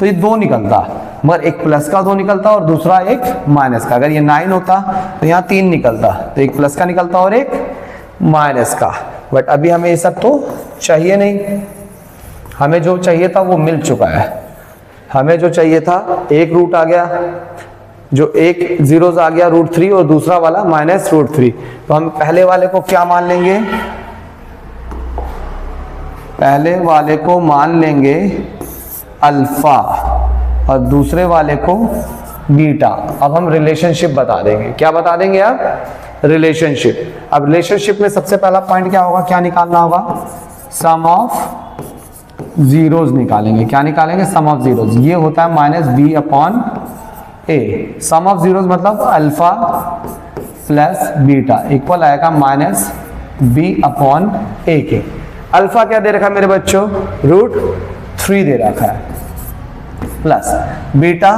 तो ये 2 निकलता, मगर एक प्लस का 2 निकलता और दूसरा एक माइनस का। अगर ये 9 होता तो यहाँ 3 निकलता, तो एक प्लस का निकलता और एक माइनस का। बट अभी हमें ये सब तो चाहिए नहीं, हमें जो चाहिए था वो मिल चुका है। हमें जो चाहिए था एक रूट आ गया, जो एक जीरोस आ गया रूट 3 और दूसरा वाला माइनस रूट 3। तो हम पहले वाले को क्या मान लेंगे, पहले वाले को मान लेंगे अल्फा और दूसरे वाले को बीटा। अब हम रिलेशनशिप बता देंगे, क्या बता देंगे अब, रिलेशनशिप। अब रिलेशनशिप में सबसे पहला पॉइंट क्या होगा, क्या निकालना होगा, सम ऑफ जीरोस निकालेंगे। क्या निकालेंगे, सम ऑफ जीरोस। ये होता है minus B upon A. Sum of zeros मतलब अल्फा प्लस बीटा इक्वल आएगा माइनस बी अपॉन ए के। अल्फा क्या दे रखा है मेरे बच्चों, रूट 3 दे रखा है, प्लस बीटा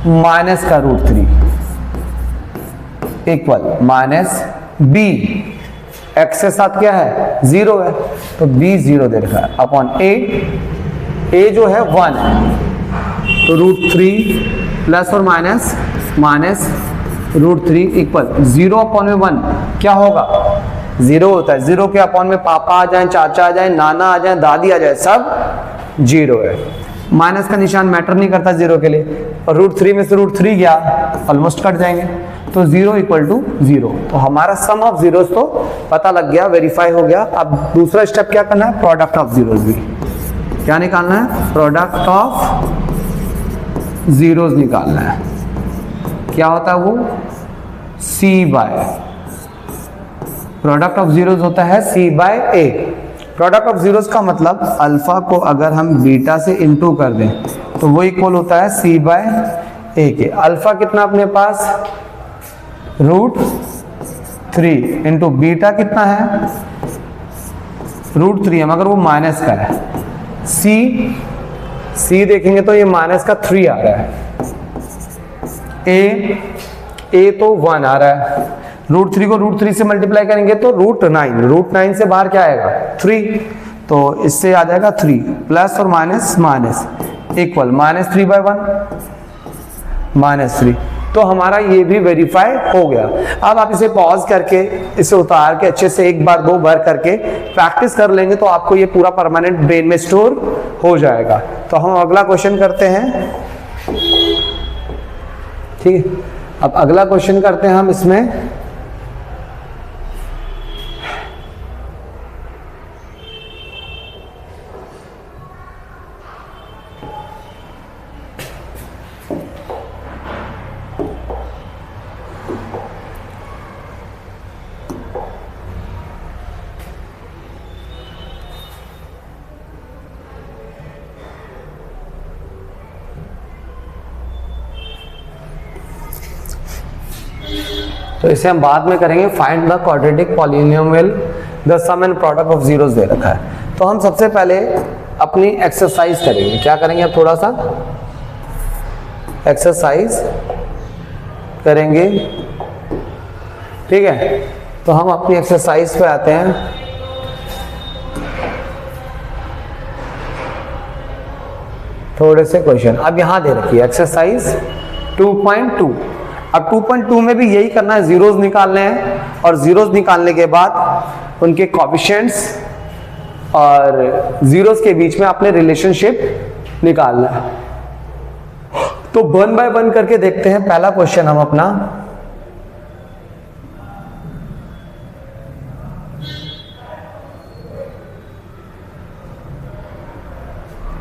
माइनस का root 3 equal minus B, X के साथ क्या है 0 है तो b 0 दे रखा है अपॉन ए जो है 1 है, तो रूट 3 प्लस और minus minus root 3 equal 0 upon में 1 क्या होगा 0 होता है। 0 के अपॉन में पापा आ जाए, चाचा आ जाए, नाना आ जाए, दादी आ जाए, सब 0 है। माइनस का निशान मैटर नहीं करता 0 के लिए, और रूट 3 में से रूट 3 गया ऑलमोस्ट कट जाएंगे, तो 0 इक्वल टू 0। तो हमारा सम ऑफ जीरोस तो पता लग गया, वेरीफाई हो गया। अब दूसरा स्टेप क्या करना है, प्रोडक्ट ऑफ जीरोस भी क्या निकालना है, प्रोडक्ट ऑफ जीरोस निकालना है। क्या होता है वो, c by, product of zeros होता है c by a। Product of zeros का मतलब अल्फा को अगर हम बीटा से इंटू कर दें तो वो इक्वल होता है c बाय a के। अल्फा कितना अपने पास, रूट 3 इंटू बीटा कितना है, रूट 3 है मगर वो माइनस का है। c देखेंगे तो ये माइनस का 3 आ रहा है, a तो 1 आ रहा है, रूट 3 को रूट 3 से मल्टीप्लाई करेंगे तो रूट 9 से बाहर क्या आएगा 3, तो इससे आ जाएगा 3 प्लस और minus minus equal minus 3 by 1 minus 3। तो हमारा ये भी वेरीफाई हो गया। अब आप इसे पॉज करके इसे उतार के अच्छे से एक बार 2 बार करके प्रैक्टिस कर लेंगे तो आपको ये पूरा परमानेंट ब्रेन में स्टोर हो जाएगा। तो हम अगला क्वेश्चन करते हैं, ठीक है। अब अगला क्वेश्चन करते हैं हम इसमें, तो इसे हम बाद में करेंगे। Find the quadratic polynomial the sum and product of zeros दे रखा है। तो हम सबसे पहले अपनी एक्सरसाइज करेंगे। क्या करेंगे? अब थोड़ा सा एक्सरसाइज करेंगे, ठीक है। तो हम अपनी एक्सरसाइज पे आते हैं। थोड़े से क्वेश्चन अब यहां दे रखी है एक्सरसाइज 2.2। अब 2.2 में भी यही करना है, जीरोस निकालने हैं और जीरोस निकालने के बाद उनके कोएफिशिएंट्स और जीरोस के बीच में अपने रिलेशनशिप निकालना है। तो 1 बाय 1 करके देखते हैं। पहला क्वेश्चन हम अपना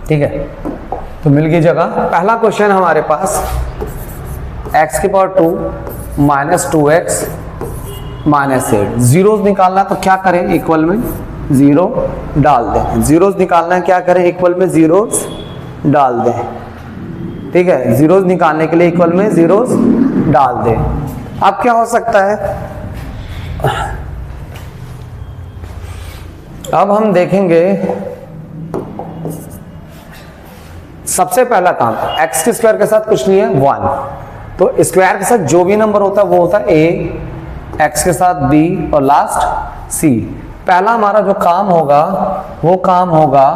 ठीक है, तो मिल गई जगह। पहला क्वेश्चन हमारे पास x की power 2 minus 2x minus 8। Zeros निकालना तो क्या करें? इक्वल में जीरो डाल दें। जीरोस निकालना है, क्या करें? इक्वल में जीरोस डाल दें, ठीक है। जीरोस निकालने के लिए इक्वल में जीरोस डाल दें। अब क्या हो सकता है? अब हम देखेंगे सबसे पहला काम, x के स्क्वायर के साथ कुछ नहीं है 1, तो स्क्वायर के साथ जो भी नंबर होता है वो होता है a, x के साथ b और लास्ट c। पहला हमारा जो काम होगा वो काम होगा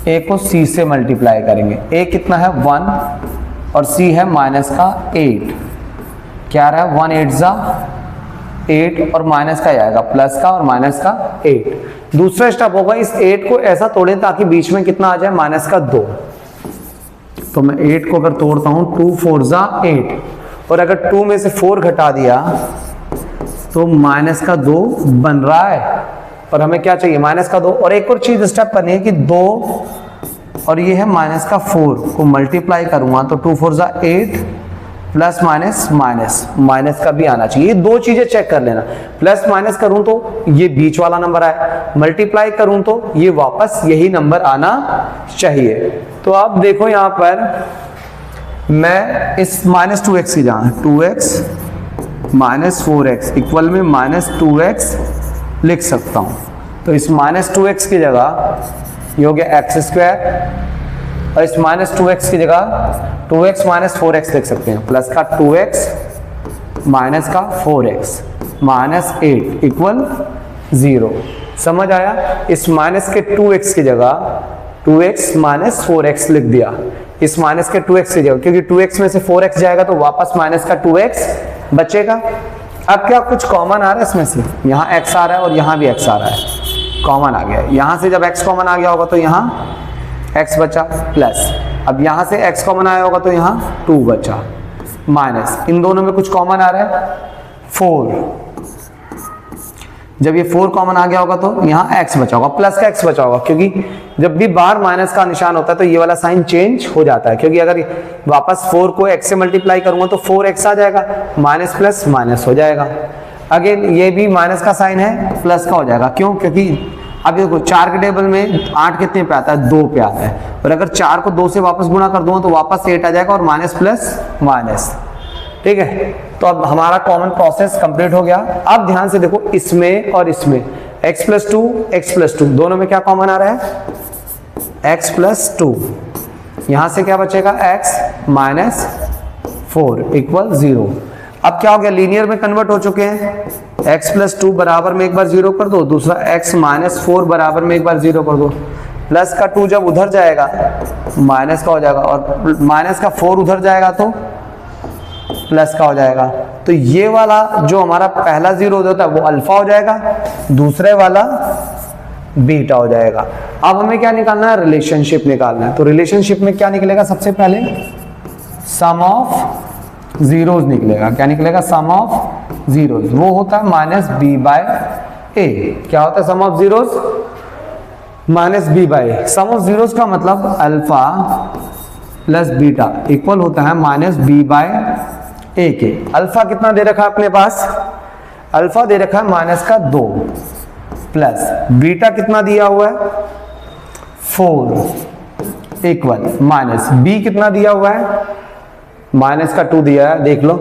a को c से मल्टीप्लाई करेंगे। a कितना है 1 और c है माइनस का 8। क्या रहा है? 1 8 जा 8 और माइनस का आएगा प्लस का और माइनस का 8। दूसरा स्टेप होगा इस 8 को ऐसा तोड़ें ताकि बीच में कितना आ जाए? माइनस का 2। तो मैं 8 को अगर तोड़ता हूं 2 4 जा 8 और अगर 2 में से 4 घटा दिया तो माइनस का 2 बन रहा है। और हमें क्या चाहिए? माइनस का 2। और एक और चीज स्टेप करनी है कि 2 और ये है माइनस का 4 को मल्टीप्लाई करूंगा तो 2 4 जा 8 प्लस माइनस माइनस, माइनस का भी आना चाहिए। ये दो चीजें चेक कर लेना। प्लस माइनस करूं तो ये बीच वाला नंबर आए, मल्टीप्लाई करूं तो ये वापस यही नंबर आना चाहिए। तो आप देखो यहां पर मैं इस माइनस 2x की जगह 2x माइनस 4x इक्वल में माइनस 2x लिख सकता हूं। तो इस माइनस 2x की जगह ये हो गया x स्क्वायर और इस माइनस 2x की जगह 2x माइनस 4x लिख सकते हैं। प्लस का 2x माइनस का 4x माइनस 8 इक्वल 0। समझ आया? इस माइनस के 2x की जगह 2x माइनस 4x लिख दिया। इस माइनस के 2x की जगह, क्योंकि 2x में से 4x जाएगा तो वापस माइनस का 2x बचेगा। अब क्या कुछ कॉमन आ रहा है इसमें से? यहाँ x आ रहा है और यहाँ भी x आ रहा है, कॉमन आ गया। यहाँ से जब x कॉमन आ गया होगा तो यहाँ x बचा प्लस, अब यहां से x कॉमन आया होगा तो यहाँ 2 बचा माइनस, इन दोनों में कुछ कॉमन आ रहा है 4। जब ये 4 कॉमन आ गया होगा तो यहाँ x बचा होगा, प्लस का x बचा होगा, क्योंकि जब भी बाहर माइनस का निशान होता है तो ये वाला साइन चेंज हो जाता है। क्योंकि अगर वापस 4 को x से मल्टीप्लाई करूंगा तो 4x आ जाएगा, माइनस प्लस माइनस हो जाएगा। अगेन ये भी माइनस का साइन है, प्लस का हो जाएगा। क्यों? क्योंकि अब देखो 4 के टेबल में 8 कितने पे आता है? 2 पे आता है। और अगर 4 को 2 से वापस गुणा कर दूंगा तो वापस 8 आ जाएगा और माइनस प्लस माइनस, ठीक है। तो अब हमारा कॉमन प्रोसेस कंप्लीट हो गया। अब ध्यान से देखो इसमें और इसमें x प्लस 2 दोनों में क्या कॉमन आ रहा है? x plus 2। यहां से क्या बचेगा? x minus 4 equal 0। अब क्या हो गया? लीनियर में कन्वर्ट हो चुके हैं। x प्लस 2 बराबर में एक बार 0 कर दो, दूसरा x माइनस 4 बराबर में एक बार 0 कर दो। प्लस का 2 जब उधर जाएगा माइनस का हो जाएगा और माइनस का 4 उधर जाएगा तो प्लस का हो जाएगा। तो ये वाला जो हमारा पहला 0 होता है वो अल्फा हो जाएगा, दूसरे वाला बीटा हो जाएगा। अब हमें क्या निकालना है? रिलेशनशिप निकालना है। तो रिलेशनशिप में क्या निकलेगा? सबसे पहले सम ऑफ जीरोस निकलेगा। क्या निकलेगा? सम ऑफ जीरोस। वो होता है माइनस बी बाय ए। क्या होता है sum of zeros? Minus b by a. Sum of zeros का मतलब अल्फा प्लस बीटा इक्वल होता है माइनस बी बाय ए के। अल्फा कितना दे रखा है अपने पास? अल्फा दे रखा है माइनस का 2 प्लस बीटा कितना दिया हुआ है? 4 इक्वल माइनस बी कितना दिया हुआ है? माइनस का 2 दिया है, देख लो।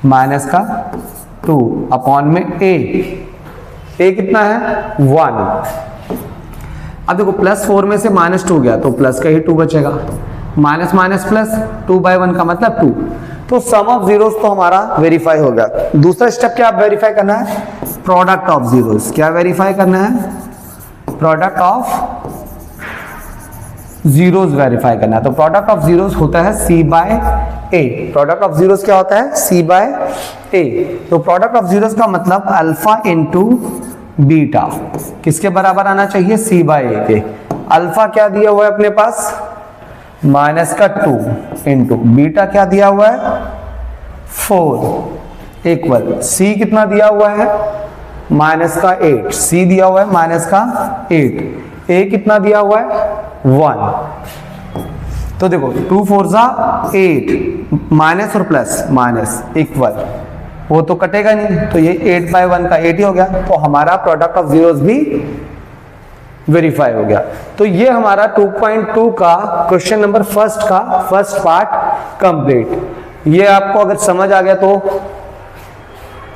माइनस का 2 अपॉन में a कितना है 1। अब देखो +4 में से -2 गया तो प्लस का ही 2 बचेगा, माइनस माइनस प्लस 2/1 का मतलब 2। तो सम ऑफ जीरोस तो हमारा वेरीफाई हो गया। दूसरा स्टेप क्या वेरीफाई करना है, प्रोडक्ट ऑफ जीरोस। क्या वेरीफाई करना है, प्रोडक्ट ऑफ जीरोस वेरीफाई करना है। तो प्रोडक्ट ऑफ जीरोस होता है c/a। प्रोडक्ट ऑफ जीरोस क्या होता है, c/a। तो प्रोडक्ट ऑफ जीरोस का मतलब अल्फा इंटू बीटा किसके बराबर आना चाहिए, c/a के। अल्फा क्या दिया हुआ है अपने पास, माइनस का 2 इंटू बीटा क्या दिया हुआ है 4 इक्वल c कितना दिया हुआ है माइनस का 8, c दिया हुआ है माइनस का 8, a कितना दिया हुआ है 1। तो देखो 2 4 जा 8, माइनस और प्लस माइनस इक्वल, वो तो कटेगा नहीं, तो ये 8/1 का 8 ही हो गया। तो हमारा प्रोडक्ट ऑफ जीरोस भी वेरीफाई हो गया। तो ये हमारा 2.2 का क्वेश्चन नंबर फर्स्ट का फर्स्ट पार्ट कंप्लीट। ये आपको अगर समझ आ गया तो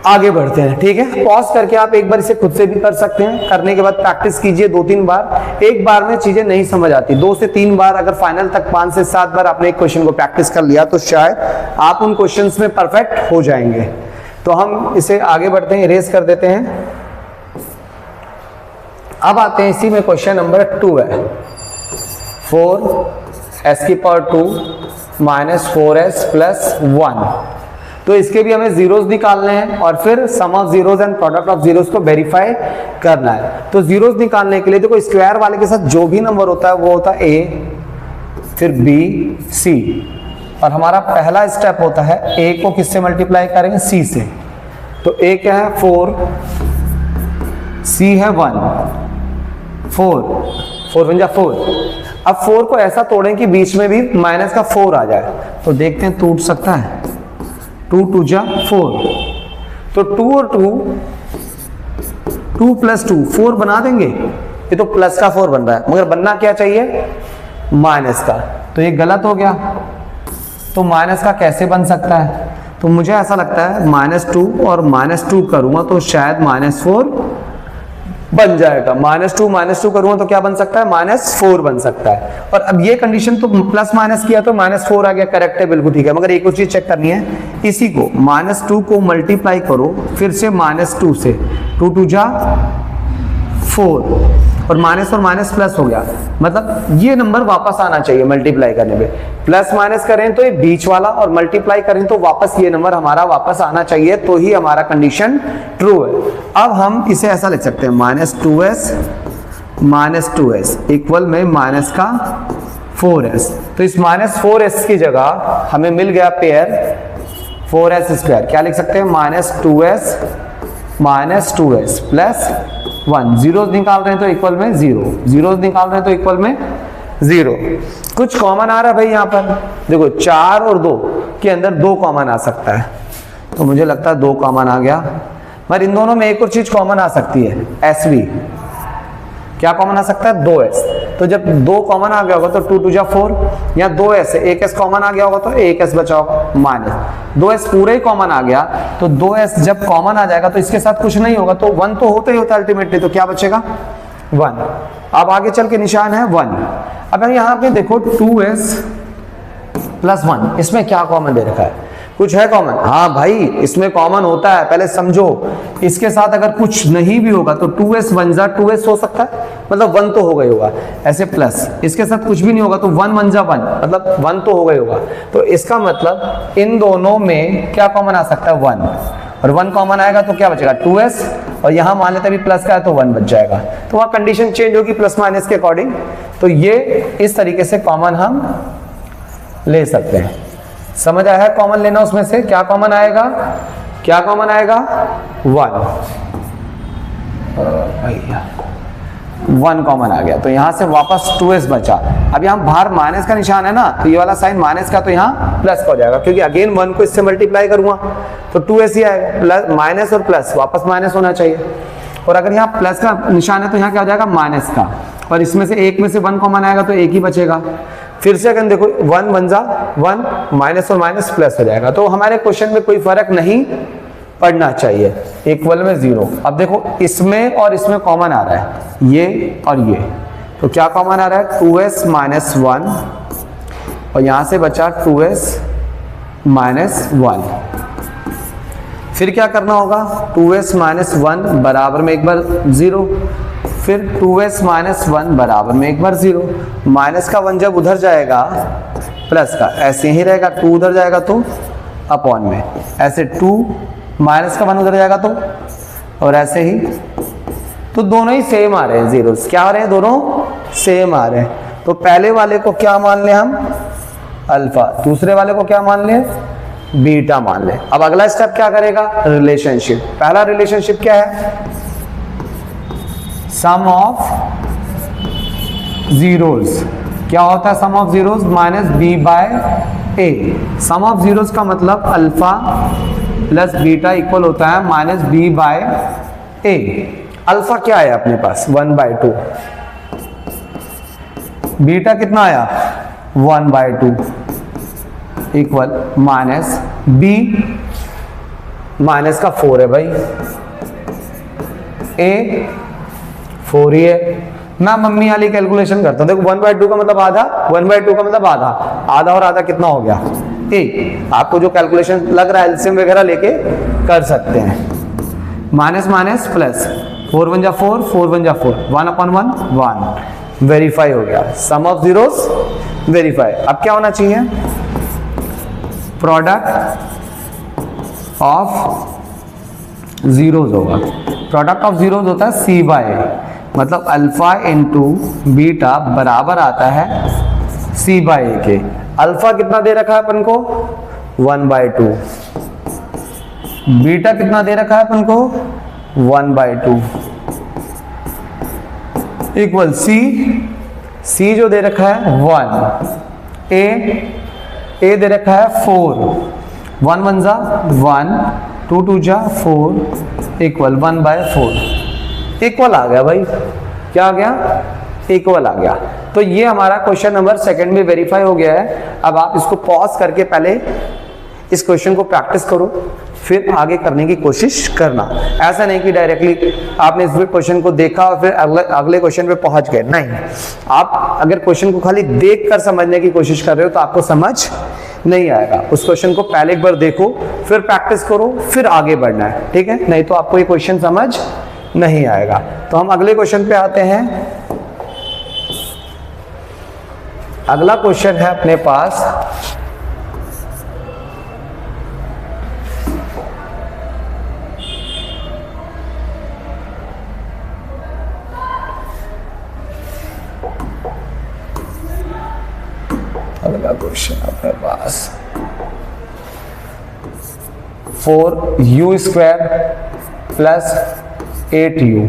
आगे बढ़ते हैं, ठीक है। पॉज करके आप एक बार इसे खुद से भी कर सकते हैं, करने के बाद प्रैक्टिस कीजिए 2-3 बार। एक बार में चीजें नहीं समझ आती, 2 से 3 बार, अगर फाइनल तक 5 से 7 बार आपने एक क्वेश्चन को प्रैक्टिस कर लिया तो शायद आप उन क्वेश्चंस में परफेक्ट हो जाएंगे। तो हम इसे आगे बढ़ते हैं, इरेज कर देते हैं। अब आते हैं इसी में क्वेश्चन नंबर 2 है, 4s² माइनस 4s प्लस 1। तो इसके भी हमें जीरोस निकालने हैं और फिर sum of zeros and product of zeros को वेरीफाई करना है। तो जीरोस निकालने के लिए देखो स्क्वायर वाले के साथ जो भी नंबर होता है वो होता है a, फिर b, c, और हमारा पहला स्टेप होता है a को किससे मल्टीप्लाई करेंगे, c से। तो a क्या है 4, c है 1, 4 1 4। अब 4 को ऐसा तोड़ें कि बीच में भी माइनस का 4 आ जाए, तो देखते हैं टूट सकता है। 2 2 जा 4, तो 2 और 2 प्लस 2 4 बना देंगे। ये तो प्लस का 4 बन रहा है, मगर बनना क्या चाहिए माइनस का, तो ये गलत हो गया। तो माइनस का कैसे बन सकता है, तो मुझे ऐसा लगता है -2 और -2 करूंगा तो शायद -4 बन जाएगा। -2 करूंगा तो क्या बन सकता है, -4 बन सकता है। और अब ये कंडीशन तो प्लस माइनस किया तो -4 आ गया, करेक्ट है, बिल्कुल ठीक है। मगर एक और चीज चेक करनी है, इसी को -2 को मल्टीप्लाई करो फिर से -2 से, 2 2 जा 4, और माइनस और माइनस प्लस हो गया, मतलब ये नंबर वापस आना चाहिए मल्टीप्लाई करने पे। प्लस माइनस करें तो ये बीच वाला, और मल्टीप्लाई करें तो वापस ये नंबर हमारा वापस आना चाहिए, तो ही हमारा कंडीशन ट्रू है। अब हम इसे ऐसा लिख सकते हैं -2s इक्वल में माइनस का 4s। तो इस -4s की जगह हमें मिल गया पेयर 4s²। क्या लिख सकते हैं, -2s प्लस 1। जीरोस निकाल रहे हैं तो इक्वल में 0, जीरोस निकाल रहे हैं तो इक्वल में 0। कुछ कॉमन आ रहा है भाई यहाँ पर, देखो 4 और 2 के अंदर 2 कॉमन आ सकता है, तो मुझे लगता है 2 कॉमन आ गया। मगर इन दोनों में एक और चीज कॉमन आ सकती है, SV। क्या कॉमन आ सकता है, 2s। तो जब 2 कॉमन आ गया होगा तो 2 2 जा 4, या 2s है, 1s कॉमन आ गया होगा तो 1s बचा होगा, माइनस 2s पूरे ही कॉमन आ गया, तो 2s जब कॉमन आ जाएगा तो इसके साथ कुछ नहीं होगा, तो 1 तो होता ही होता है अल्टीमेटली, तो क्या बचेगा 1। अब आगे चल के निशान है 1। अब यहाँ पे देखो 2s प्लस 1, इसमें क्या कॉमन दे रखा है, कुछ है कॉमन, हाँ भाई इसमें कॉमन होता है, पहले समझो। इसके साथ अगर कुछ नहीं भी होगा तो 2s 1 जा 2s हो सकता है, मतलब 1 तो हो गई होगा। ऐसे प्लस इसके साथ कुछ भी नहीं होगा तो 1 1 जा 1, मतलब 1 तो हो गई होगा। तो इसका मतलब इन दोनों में क्या कॉमन आ सकता है, 1, और 1 कॉमन आएगा तो क्या बचेगा 2s, और यहाँ मान लेते हैं प्लस का है तो 1 बच जाएगा। तो वहाँ कंडीशन चेंज होगी प्लस माइनस के अकॉर्डिंग। तो ये इस तरीके से कॉमन हम ले सकते हैं। समझ आया है कॉमन लेना, उसमें से क्या कॉमन आएगा, क्या कॉमन आएगा 1 कॉमन आ गया, तो यहां से वापस 2s बचा। अब यहां बाहर माइनस का निशान है ना, तो ये वाला साइन माइनस का तो यहाँ प्लस का हो जाएगा, क्योंकि अगेन 1 को इससे मल्टीप्लाई करूंगा तो 2s ही आएगा। प्लस माइनस और प्लस वापस माइनस होना चाहिए, और अगर यहाँ प्लस का निशान है तो यहाँ क्या हो जाएगा माइनस का, और इसमें से एक में से 1 कॉमन आएगा तो 1 ही बचेगा। फिर से अगर देखो 1 1 जा 1, माइनस और माइनस प्लस हो जाएगा, तो हमारे क्वेश्चन में कोई फर्क नहीं पड़ना चाहिए, इक्वल में 0। अब देखो इसमें और इसमें कॉमन आ रहा है, ये और ये, तो क्या कॉमन आ रहा है 2s माइनस 1, और यहां से बचा 2s माइनस 1। फिर क्या करना होगा 2s माइनस 1 बराबर में एक बार 0, फिर 2s माइनस 1 बराबर में एक बार 0। माइनस का 1 जब उधर जाएगा प्लस का ऐसे ही रहेगा, 2 उधर जाएगा तो अपॉन में, ऐसे 2 माइनस का 1 उधर जाएगा तो, और ऐसे ही, तो दोनों ही सेम आ रहे हैं, जीरोस क्या आ रहे हैं, दोनों सेम आ रहे हैं। तो पहले वाले को क्या मान लें हम, अल्फा, दूसरे वाले को क्या मान लें, बीटा मान लें। अब अगला स्टेप क्या करेगा, रिलेशनशिप। पहला रिलेशनशिप क्या है, सम ऑफ जीरोस। क्या होता है sum of zeros, minus b by a. Sum of zeros का मतलब अल्फा प्लस बीटा इक्वल होता है minus b by a. Alpha क्या है अपने पास 1/2, बीटा कितना आया 1/2 इक्वल माइनस बी, माइनस का 4 है भाई, ए 4 ही है। मैं मम्मी वाली कैलकुलेशन करता हूं, देखो 1/2 का मतलब आधा, 1/2 का मतलब आधा, आधा और आधा कितना हो गया 1। आपको जो कैलकुलेशन लग रहा है एलसीएम वगैरह लेके कर सकते हैं। माइनस माइनस प्लस, 4 1 जा 4, 4 1 जा 4, 1/1 1, वेरीफाई हो गया, सम ऑफ जीरोस वेरीफाई। अब क्या होना चाहिए, प्रोडक्ट ऑफ जीरोस होगा। प्रोडक्ट ऑफ जीरोस होता है सी बाय ए, मतलब अल्फा इंटू बीटा बराबर आता है सी बाय ए के। अल्फा कितना दे रखा है अपन को 1/2, बीटा कितना दे रखा है अपन को 1/2 इक्वल सी जो दे रखा है 1, ए दे रखा है 4, 1 1 जा 1, 2 2 जा 4 इक्वल 1/4। इक्वल आ गया भाई, क्या आ गया, इक्वल आ गया। तो ये हमारा क्वेश्चन नंबर सेकंड में वेरीफाई हो गया है। अब आप इसको पॉज करके पहले इस क्वेश्चन को प्रैक्टिस करो, फिर आगे करने की कोशिश करना। ऐसा नहीं कि डायरेक्टली आपने इस क्वेश्चन को देखा और फिर अगले क्वेश्चन पे पहुंच गए, नहीं। आप अगर क्वेश्चन को खाली देख कर समझने की कोशिश कर रहे हो तो आपको समझ नहीं आएगा। उस क्वेश्चन को पहले एक बार देखो, फिर प्रैक्टिस करो, फिर आगे बढ़ना है, ठीक है, नहीं तो आपको ये क्वेश्चन समझ नहीं आएगा। तो हम अगले क्वेश्चन पे आते हैं। अगला क्वेश्चन है अपने पास अगला क्वेश्चन अपने पास 4u² प्लस 8u।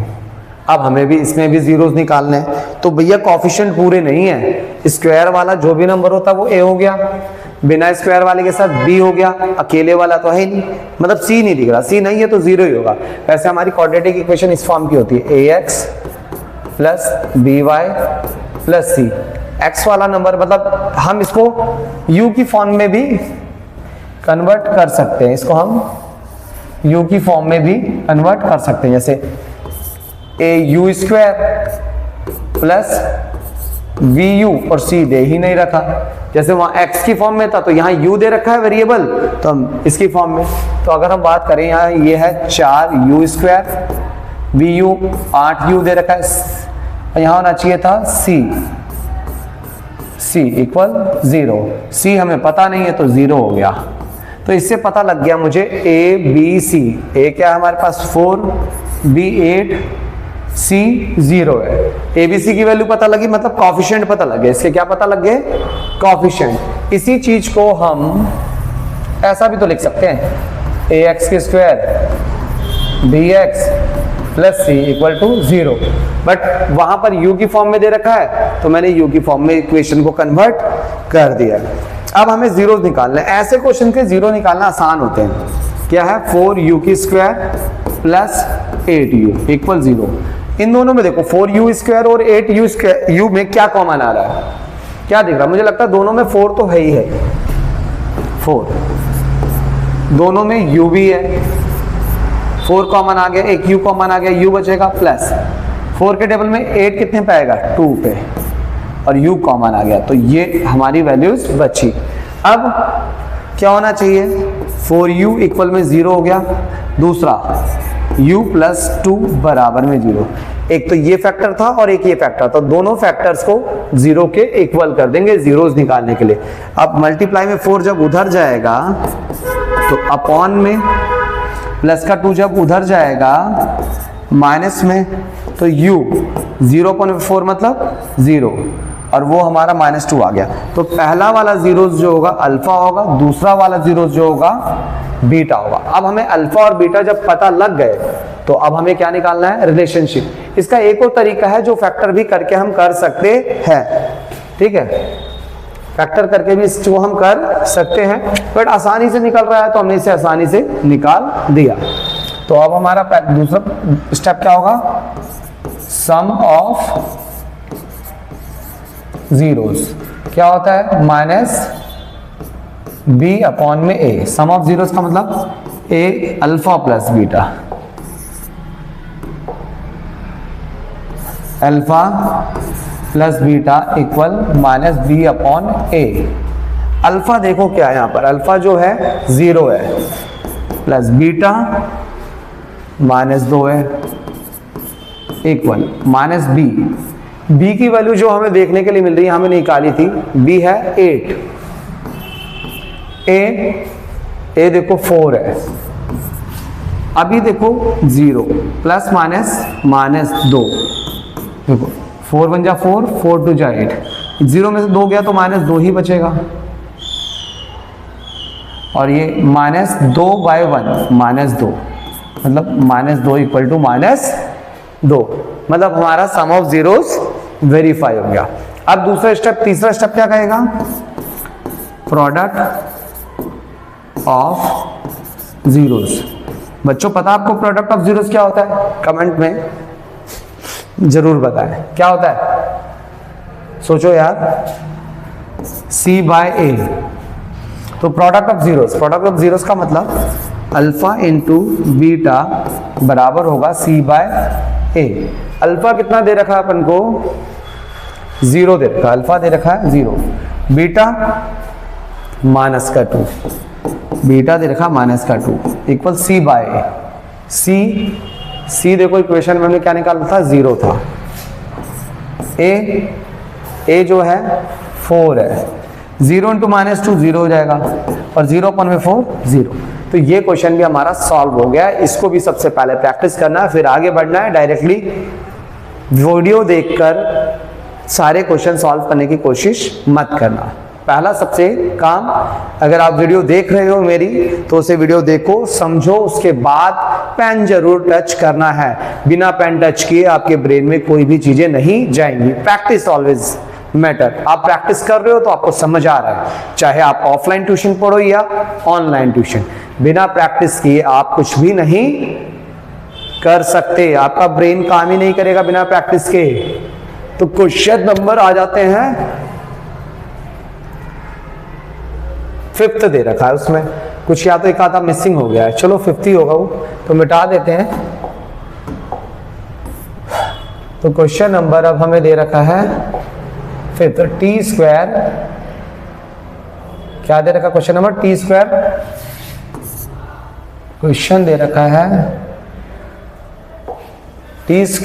अब हमें भी इसमें भी जीरोस निकालने हैं, तो भैया कॉफिशिएंट पूरे नहीं है। स्क्वायर वाला जो भी नंबर होता है वो a हो गया, बिना स्क्वायर वाले के साथ b हो गया, अकेले वाला तो है नहीं, मतलब c नहीं दिख रहा, c नहीं है तो 0 ही होगा। वैसे हमारी क्वाड्रेटिक इक्वेशन इस फॉर्म की होती है ax plus by plus c। x वाला नंबर मतलब हम इसको u की फॉर्म में भी कन्वर्ट कर सकते हैं, इसको हम u की फॉर्म में भी कन्वर्ट कर सकते हैं, जैसे au² प्लस vu, और c दे ही नहीं रखा, जैसे वहां x की फॉर्म में था तो यहाँ u दे रखा है वेरिएबल, तो हम इसकी फॉर्म में। तो अगर हम बात करें यहाँ ये है 4u², vu 8u दे रखा है, और यहाँ होना चाहिए था c इक्वल 0। c हमें पता नहीं है तो 0 हो गया। तो इससे पता लग गया मुझे a b c, a क्या है हमारे पास 4, b 8, c 0 है। a b c की वैल्यू पता लगी, मतलब कॉफिशिएंट पता लगे। इसके क्या पता लग गए, कॉफिशिएंट। इसी चीज को हम ऐसा भी तो लिख सकते हैं ax² bx plus c equal to 0, but वहां पर u की फॉर्म में दे रखा है तो मैंने u की फॉर्म में इक्वेशन को कन्वर्ट कर दिया। अब हमें जीरो निकालना है। ऐसे क्वेश्चन के जीरो निकालना आसान होते हैं। क्या है 4u² प्लस 8u इक्वल 0। इन दोनों में देखो 4u² और 8u² में क्या कॉमन आ रहा है, क्या दिख रहा है? मुझे लगता है दोनों में 4 तो है ही है, 4 दोनों में u भी है, 4 कॉमन आ गया, एक u कॉमन आ गया, u बचेगा प्लस 4 के टेबल में 8 कितने पे आएगा? 2 पे, और u कॉमन आ गया, तो ये हमारी वैल्यूज बची। अब क्या होना चाहिए? 4u इक्वल में 0 हो गया, दूसरा u प्लस 2 बराबर में 0। एक तो ये फैक्टर था और एक ये फैक्टर, तो दोनों फैक्टर्स को 0 के इक्वल कर देंगे जीरोस निकालने के लिए। अब मल्टीप्लाई में 4 जब उधर जाएगा तो अपॉन में, प्लस का 2 जब उधर जाएगा माइनस में, तो u 0.4 मतलब 0, और वो हमारा -2 आ गया। तो पहला वाला जीरोस जो होगा अल्फा होगा, दूसरा वाला जीरोस जो होगा बीटा होगा। अब हमें अल्फा और बीटा जब पता लग गए तो अब हमें क्या निकालना है? रिलेशनशिप। इसका एक और तरीका है जो फैक्टर भी करके हम कर सकते हैं, ठीक है, फैक्टर करके भी इसको हम कर सकते हैं, बट आसानी से निकल रहा है तो हमने इसे आसानी से निकाल दिया। तो अब हमारा दूसरा स्टेप क्या होगा? सम ऑफ जीरोस क्या होता है? माइनस बी अपॉन में ए। सम ऑफ जीरोस का मतलब a alpha plus beta, alpha plus beta equal minus B upon a. Alpha देखो क्या है यहाँ पर, अल्फा जो है 0 है, प्लस बीटा -2 है, इक्वल माइनस बी। बी की वैल्यू जो हमें देखने के लिए मिल रही है, हमें निकाली थी, बी है 8, ए देखो 4 है, अभी देखो 0 प्लस -2, देखो 4 1 जा 4, 4 2 जा 8, 0 में से 2 गया तो -2 ही बचेगा, और ये -2/1 -2 मतलब -2 इक्वल टू -2, मतलब हमारा सम ऑफ जीरोस वेरीफाई हो गया। अब दूसरा स्टेप, तीसरा स्टेप क्या कहेगा? Product of zeros. बच्चों पता आपको प्रोडक्ट ऑफ जीरोस क्या होता है? कमेंट में जरूर बताएं क्या होता है, सोचो यार। C/A। तो प्रोडक्ट ऑफ जीरोस का मतलब अल्फा इंटू बीटा बराबर होगा C/A। अल्फा कितना दे रखा है अपन को? 0 दे रखा, अल्फा दे रखा है 0, बीटा -2, बीटा दे रखा -2 इक्वल C/A। C देखो इक्वेशन में हमने क्या निकाला था? 0 था। A जो है 4 है, 0 इंटू -2 0 हो जाएगा, और 0/4 0। तो ये क्वेश्चन भी हमारा सॉल्व हो गया। इसको भी सबसे पहले प्रैक्टिस करना है, फिर आगे बढ़ना है। डायरेक्टली वीडियो देखकर सारे क्वेश्चन सॉल्व करने की कोशिश मत करना। पहला सबसे काम, अगर आप वीडियो देख रहे हो मेरी, तो उसे वीडियो देखो, समझो, उसके बाद पेन जरूर टच करना है। बिना पेन टच किए आपके ब्रेन में कोई भी चीजें नहीं जाएंगी। Practice always matter. आप प्रैक्टिस कर रहे हो तो आपको समझ आ रहा है, चाहे आप ऑफलाइन ट्यूशन पढ़ो या ऑनलाइन ट्यूशन। बिना प्रैक्टिस किए आप कुछ भी नहीं कर सकते, आपका ब्रेन काम ही नहीं करेगा बिना प्रैक्टिस के। तो क्वेश्चन नंबर आ जाते हैं 5th दे रखा है, उसमें कुछ या तो एक आधा मिसिंग हो गया है, चलो 5th ही होगा वो, तो मिटा देते हैं। तो क्वेश्चन नंबर अब हमें दे रखा है 5th, t², क्या दे रखा क्वेश्चन नंबर? t², क्वेश्चन दे रखा है t²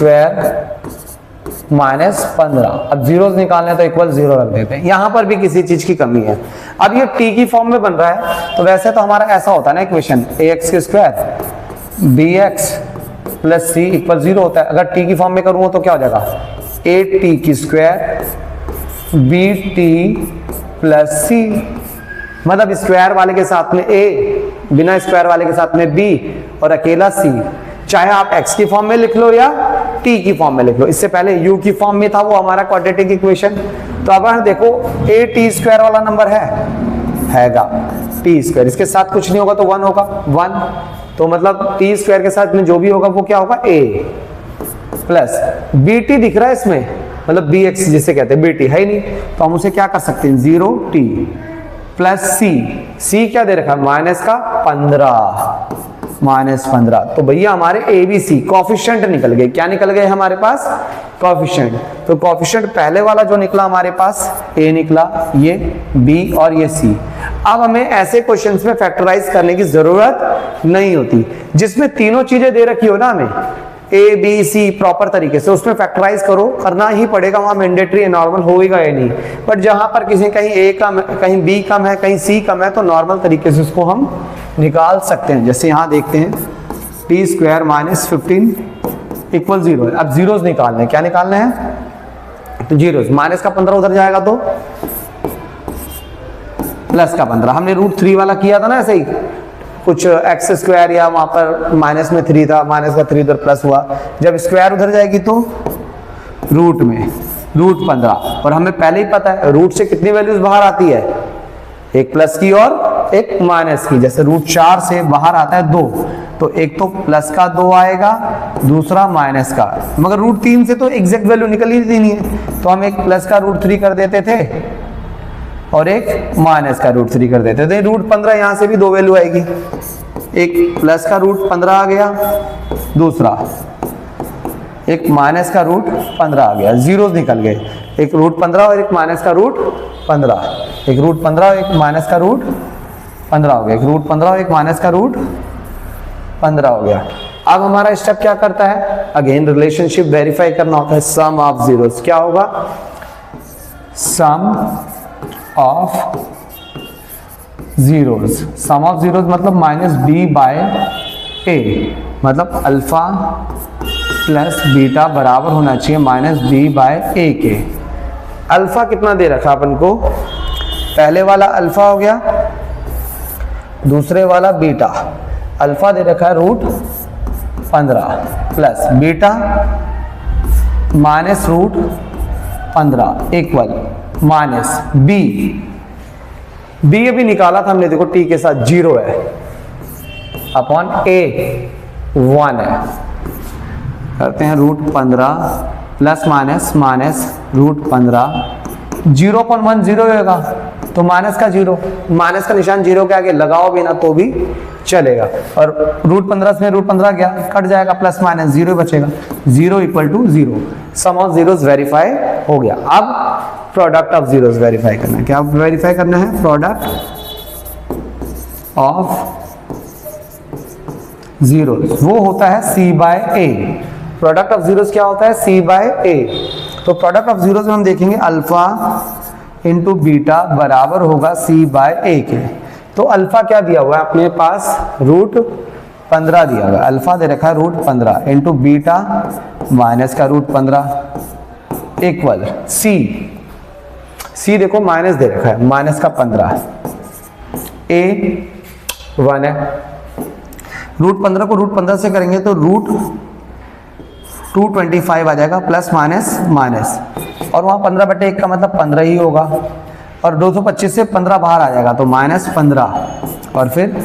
-15। अब जीरोस निकालने तो इक्वल 0 रख देते हैं। यहां पर भी किसी चीज की कमी है। अब ये t की फॉर्म में बन रहा है, तो वैसे तो हमारा ऐसा होता है ना इक्वेशन, ax² bx + c = 0 होता है। अगर t की फॉर्म में करूंगा तो क्या हो जाएगा? 8t² bt + c, मतलब स्क्वायर वाले के साथ में a, बिना स्क्वायर वाले के साथ में b और अकेला c। चाहे आप x की फॉर्म में लिख लो या t की फॉर्म में लिख लो। इससे पहले u की फॉर्म में था वो हमारा क्वाड्रेटिक इक्वेशन। तो अब देखो at² वाला नंबर हैगा t², इसके साथ कुछ नहीं होगा तो 1 होगा, 1। तो मतलब t² के साथ में जो भी होगा वो क्या होगा? a प्लस bt दिख रहा है इसमें, मतलब bx जिसे कहते हैं bt है ही नहीं, तो हम उसे क्या कर सकते हैं 0t प्लस c क्या दे रखा है माइनस का 15, तो भैया हमारे ABC कोफिशिएंट निकल गए। क्या निकल गए हमारे पास कोफिशिएंट, तो कोफिशिएंट पहले वाला जो निकला हमारे पास A निकला, ये B और ये C। अब हमें ऐसे क्वेश्चंस में फैक्टराइज करने की जरूरत नहीं होती, जिसमें तीनों चीजें दे रखी हो ना हमें A B C प्रॉपर तरीके से, उसमें फैक्टराइज करो, करना ही पड़ेगा, वहां मैंडेटरी है, नॉर्मल होएगा या नहीं। बट जहां पर कहीं A कम है, कहीं B कम है, कहीं C कम है, तो नॉर्मल तरीके से उसको हम निकाल सकते हैं। जैसे यहां देखते हैं t स्क्वायर माइनस 15 इक्वल 0 है। अब जीरोस निकालने हैं, क्या निकालने हैं, तो जीरोस, माइनस का 15 उधर जाएगा तो प्लस का 15। हमने √3 वाला किया था ना ऐसे ही, कुछ एक्स स्क्वायर या वहां पर माइनस में 3 था, माइनस का 3 उधर प्लस हुआ, जब स्क्वायर उधर जाएगी तो रूट में √15। और हमें पहले ही पता है रूट से कितनी वैल्यूज बाहर आती है, एक प्लस की और एक माइनस की। जैसे √4 से बाहर आता है 2, तो एक तो प्लस का 2 आएगा, दूसरा माइनस का, मगर √3 से तो एग्जैक्ट वैल्यू निकल ही नहीं है, तो हम एक प्लस का √3 कर देते थे और एक माइनस का √3 कर देते थे। √15 यहां से भी 2 वैल्यू आएगी, एक प्लस का √15 आ गया, दूसरा एक माइनस का √15 आ गया, जीरोस निकल गए, एक √15 और एक माइनस का √15, एक √15 और एक माइनस का √15 हो गया, एक √15 और एक माइनस का √15 हो गया। अब हमारा स्टेप क्या करता है, अगेन रिलेशनशिप वेरीफाई करना होता है, सम ऑफ जीरोस। क्या होगा, sum of zeros, sum of zeros मतलब -b/a, मतलब अल्फा प्लस बीटा बराबर होना चाहिए -b/a के। अल्फा कितना दे रखा अपन को, पहले वाला अल्फा हो गया, दूसरे वाला बीटा। अल्फा दे रखा है √15 plus beta minus √15 equal minus B अभी निकाला था हमने, देखो टी के साथ 0 है अपॉन a 1 है। करते हैं √15 प्लस माइनस √15, 0.1 0 होगा, तो माइनस का 0, माइनस का निशान 0 के आगे लगाओ भी ना तो भी चलेगा, और √15 से √15 गया कट जाएगा, प्लस माइनस 0 बचेगा, 0 = 0। सम ऑफ जीरोस वेरीफाई हो गया। अब प्रोडक्ट ऑफ जीरोस वेरीफाई करना है, क्या वेरीफाई करना है, प्रोडक्ट ऑफ जीरोस, वो होता है c/a। प्रोडक्ट ऑफ जीरोस क्या होता है, c/a। तो प्रोडक्ट ऑफ जीरोस में हम देखेंगे अल्फा इंटू बीटा बराबर होगा c/a के। तो अल्फा क्या दिया हुआ है अपने पास, √15 दिया हुआ है, अल्फा दे रखा है √15 इंटू बीटा माइनस का √15 इक्वल सी देखो माइनस दे रखा है, माइनस का 15, a 1 है, √15 को √15 से करेंगे तो √225 आ जाएगा, प्लस माइनस माइनस, और वहाँ 15/1 का मतलब 15 ही होगा, और 225 से 15 बाहर आ जाएगा तो -15, और फिर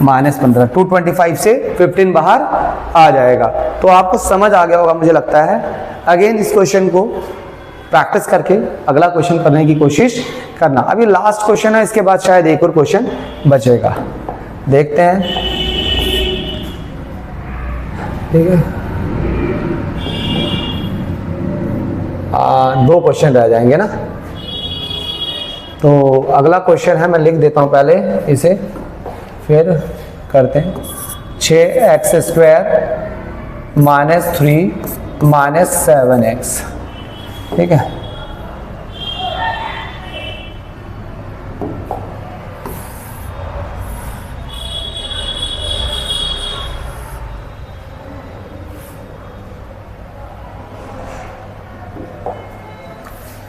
-15, 225 से 15 बाहर आ जाएगा। तो आपको समझ आ गया होगा मुझे लगता है। अगेन इस क्वेश्चन को प्रैक्टिस करके अगला क्वेश्चन करने की कोशिश करना। अभी लास्ट क्वेश्चन है, इसके बाद शायद एक और क्वेश्चन बचेगा, देखते हैं, ठीक है। 2 क्वेश्चन रह जाएंगे ना, तो अगला क्वेश्चन है, मैं लिख देता हूं पहले इसे, फिर करते हैं। 6x² - 3 - 7x, ठीक है।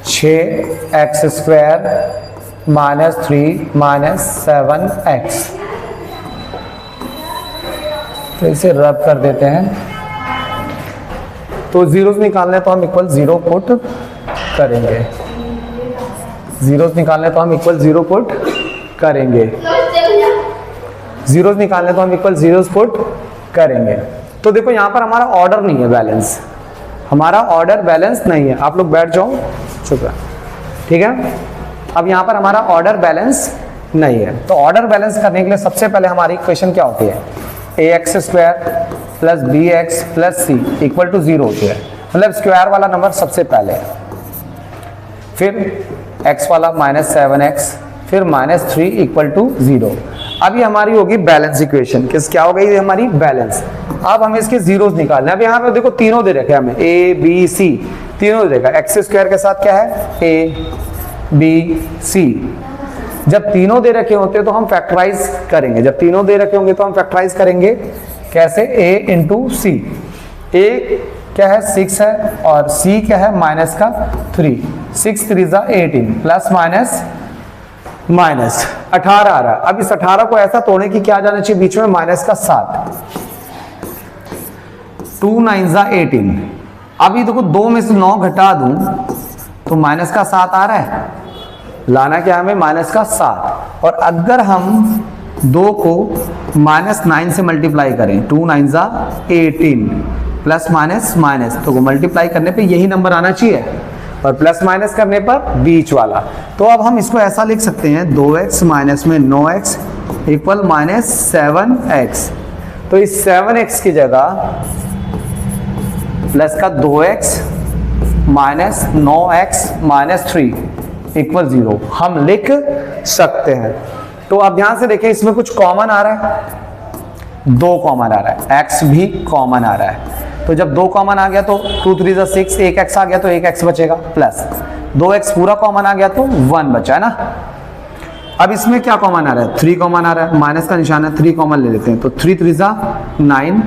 (6x² - 3 - 7x), तो इसे रब कर देते हैं। तो जीरोस निकालने तो हम इक्वल 0 पुट करेंगे, जीरोस निकालने तो हम इक्वल 0 पुट करेंगे, जीरोस निकालने तो हम इक्वल जीरोस पुट करेंगे। तो देखो यहाँ पर हमारा ऑर्डर नहीं है बैलेंस, हमारा ऑर्डर बैलेंस नहीं है। आप लोग बैठ जाओ, चुप है, ठीक है। अब यहाँ पर हमारा ऑर्डर बैलेंस नहीं है, तो ऑर्डर बैलेंस करने के लिए सबसे पहले हमारी इक्वेशन क्या होती है, ax² plus bx plus c equal to 0 होती है, मतलब स्क्वायर वाला नंबर सबसे पहले है, फिर x वाला -7x, फिर -3 इक्वल टू 0। अब ये हमारी होगी बैलेंस इक्वेशन, किस क्या हो गई हमारी बैलेंस। अब हमें इसके जीरोस निकालने। अब यहाँ पे देखो तीनों दे रखे हैं हमें, a b c तीनों दे रखा है। x² के साथ क्या है, a b c। जब तीनों दे रखे होते हैं तो हम फैक्टराइज करेंगे, जब तीनों दे रखे होंगे तो हम फैक्टराइज करेंगे कैसे, a इंटू सी। a क्या है 6 है और c क्या है -3। 6 3 18 प्लस माइनस 18 आ रहा है। अब इस 18 को ऐसा तोड़ने की क्या जाना चाहिए, बीच में -7। 2 9 18। अब ये देखो 2 में से 9 घटा दूं तो -7 आ रहा है, लाना क्या हमें -7। और अगर हम 2 को -9 से मल्टीप्लाई करें, 2 9 18 प्लस माइनस, तो मल्टीप्लाई करने पे यही नंबर आना चाहिए और प्लस माइनस करने पर बीच वाला। तो अब हम इसको ऐसा लिख सकते हैं, 2x माइनस में 9x इक्वल -7x। तो इस 7x की जगह प्लस का 2x माइनस 9x -3 इक्वल 0 हम लिख सकते हैं। तो अब ध्यान से देखें, इसमें कुछ कॉमन आ रहा है, 2 कॉमन आ रहा है, x भी कॉमन आ रहा है। तो जब 2 कॉमन आ गया तो 2 3 6, 1x आ गया तो 1x बचेगा, प्लस 2x पूरा कॉमन आ गया तो 1 बचा है ना। अब इसमें क्या कॉमन आ रहा है, 3 कॉमन आ रहा है, माइनस का निशान है, 3 कॉमन ले लेते हैं, तो 3 3 9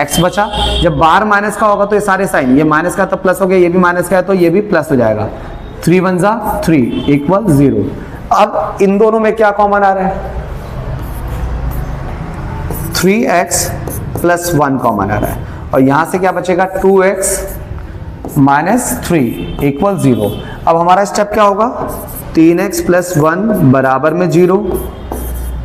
x बचा। जब बाहर माइनस का होगा तो ये सारे साइन, ये माइनस का तो प्लस हो गया, ये भी माइनस का है तो ये भी प्लस हो जाएगा। 3 1 3 इक्वल 0। अब इन दोनों में क्या कॉमन आ रहा है, 3x प्लस 1 कॉमन आ रहा है, और यहां से क्या बचेगा, 2x -3 इक्वल 0। अब हमारा स्टेप क्या होगा, 3x प्लस 1 बराबर में 0,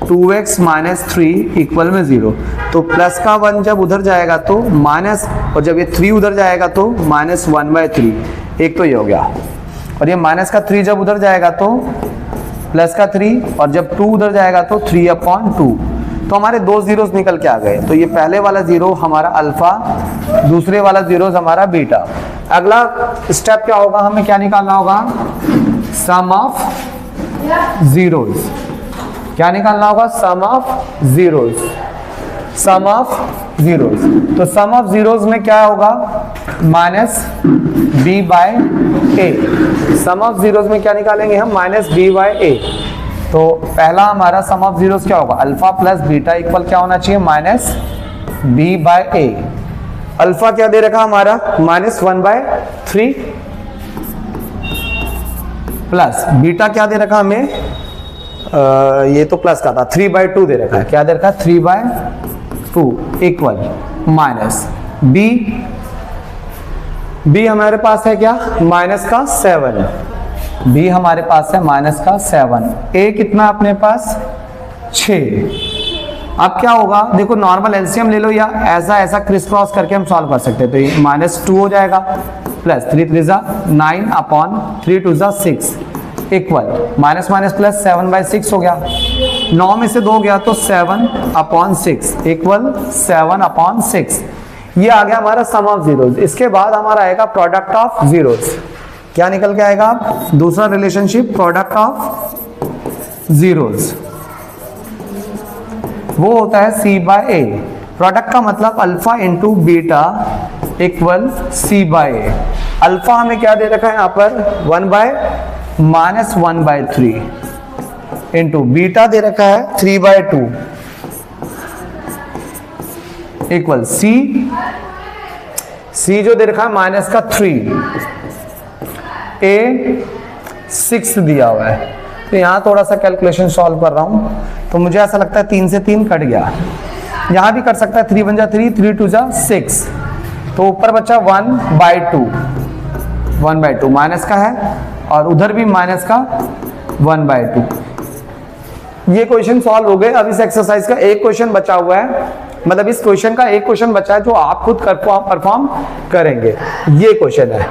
2x -3 इक्वल में 0। तो प्लस का 1 जब उधर जाएगा तो माइनस, और जब ये 3 उधर जाएगा तो -1/3, एक तो ये हो गया। और ये माइनस का 3 जब उधर जाएगा तो प्लस का 3, और जब 2 उधर जाएगा तो 3/2। तो हमारे 2 जीरोस निकल के आ गए। तो ये पहले वाला 0 हमारा अल्फा, दूसरे वाला 0 हमारा बीटा। अगला स्टेप क्या होगा, हमें क्या निकालना होगा, सम ऑफ जीरोस। क्या निकालना होगा, sum of zeros, sum of zeros. तो सम ऑफ जीरोस में क्या होगा, -b/a। सम ऑफ जीरोस में क्या निकालेंगे हम, -b/a। तो पहला हमारा सम ऑफ जीरोस क्या होगा, अल्फा प्लस बीटा इक्वल क्या होना चाहिए, -b/a। अल्फा क्या दे रखा हमारा, -1/3 प्लस बीटा क्या दे रखा हमें, ये तो प्लस का था, 3/2 दे रखा है। क्या दे रखा है, 3/2 इक्वल माइनस b हमारे पास है क्या, -7। b हमारे पास है -7। a कितना अपने पास, 6। अब क्या होगा, देखो नॉर्मल एलसीएम ले लो या ऐसा क्रिस क्रॉस करके हम सॉल्व कर सकते हैं। तो ये -2 हो जाएगा, प्लस 3 3 9/3 2 6 इक्वल माइनस प्लस 7/6 हो गया। 9 में से 2 गया तो 7/6 इक्वल 7/6। ये आ गया हमारा सम ऑफ जीरोस। इसके बाद हमारा आएगा प्रोडक्ट ऑफ जीरोस। क्या निकल के आएगा, दूसरा रिलेशनशिप प्रोडक्ट ऑफ जीरोस, वो होता है c/a। प्रोडक्ट का मतलब alpha into beta equal c/a। Alpha हमें क्या दे रखा है यहाँ पर, -1/3 इंटू बीटा दे रखा है 3/2 इक्वल c जो दे रखा है -3, a 6 दिया हुआ है। तो यहाँ थोड़ा सा कैलकुलेशन सॉल्व कर रहा हूँ, तो मुझे ऐसा लगता है 3 से 3 कट गया। यहाँ भी कर सकता है, 3 1 3 3 2 6, तो ऊपर बचा 1/2 माइनस का है, और उधर भी माइनस का 1/2। ये क्वेश्चन सॉल्व हो गए। अब इस एक्सरसाइज का एक क्वेश्चन बचा हुआ है, मतलब इस क्वेश्चन का एक क्वेश्चन बचा है जो आप खुद परफॉर्म करेंगे। ये क्वेश्चन है,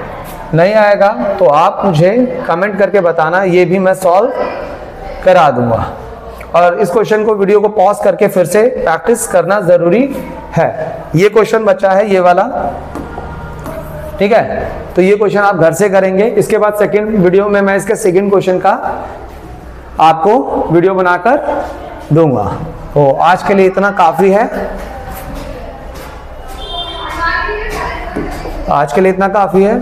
नहीं आएगा तो आप मुझे कमेंट करके बताना, ये भी मैं सॉल्व करा दूंगा। और इस क्वेश्चन को, वीडियो को पॉज करके फिर से प्रैक्टिस करना जरूरी है। ये क्वेश्चन बचा है ये वाला, ठीक है, तो ये क्वेश्चन आप घर से करेंगे। इसके बाद सेकंड वीडियो में मैं इसके सेकंड क्वेश्चन का आपको वीडियो बनाकर दूंगा। तो आज के लिए इतना काफी है, आज के लिए इतना काफी है।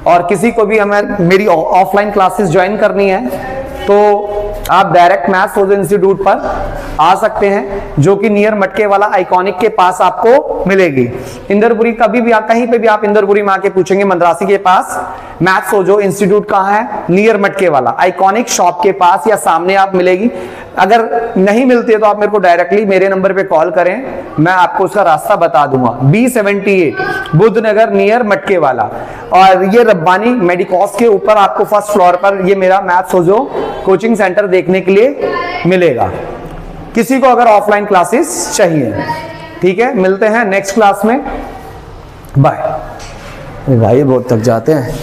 और किसी को भी हमें मेरी ऑफलाइन क्लासेस ज्वाइन करनी है तो आप direct maths for the institute पर आ सकते हैं, जो कि नियर मटके वाला आइकॉनिक के पास आपको मिलेगी। इंदरपुरी कभी भी कहीं पे भी आप इंदरपुरी में आके पूछेंगे मद्रासी के पास मैथ्स हो जो इंस्टीट्यूट कहाँ है, नियर मटके वाला आइकॉनिक शॉप के पास या सामने आप मिलेगी। अगर नहीं मिलती है तो आप मेरे को डायरेक्टली मेरे नंबर पे कॉल करें, मैं आपको उसका रास्ता बता दूंगा। B78 बुद्धनगर नियर मटके वाला, और ये रब्बानी मेडिकॉस के ऊपर आपको फर्स्ट फ्लोर पर ये मेरा मैथ्स हो जो कोचिंग सेंटर देखने के लिए मिलेगा। किसी को अगर ऑफलाइन क्लासेस चाहिए, ठीक है, मिलते हैं नेक्स्ट क्लास में। बाय। भाई बहुत थक जाते हैं।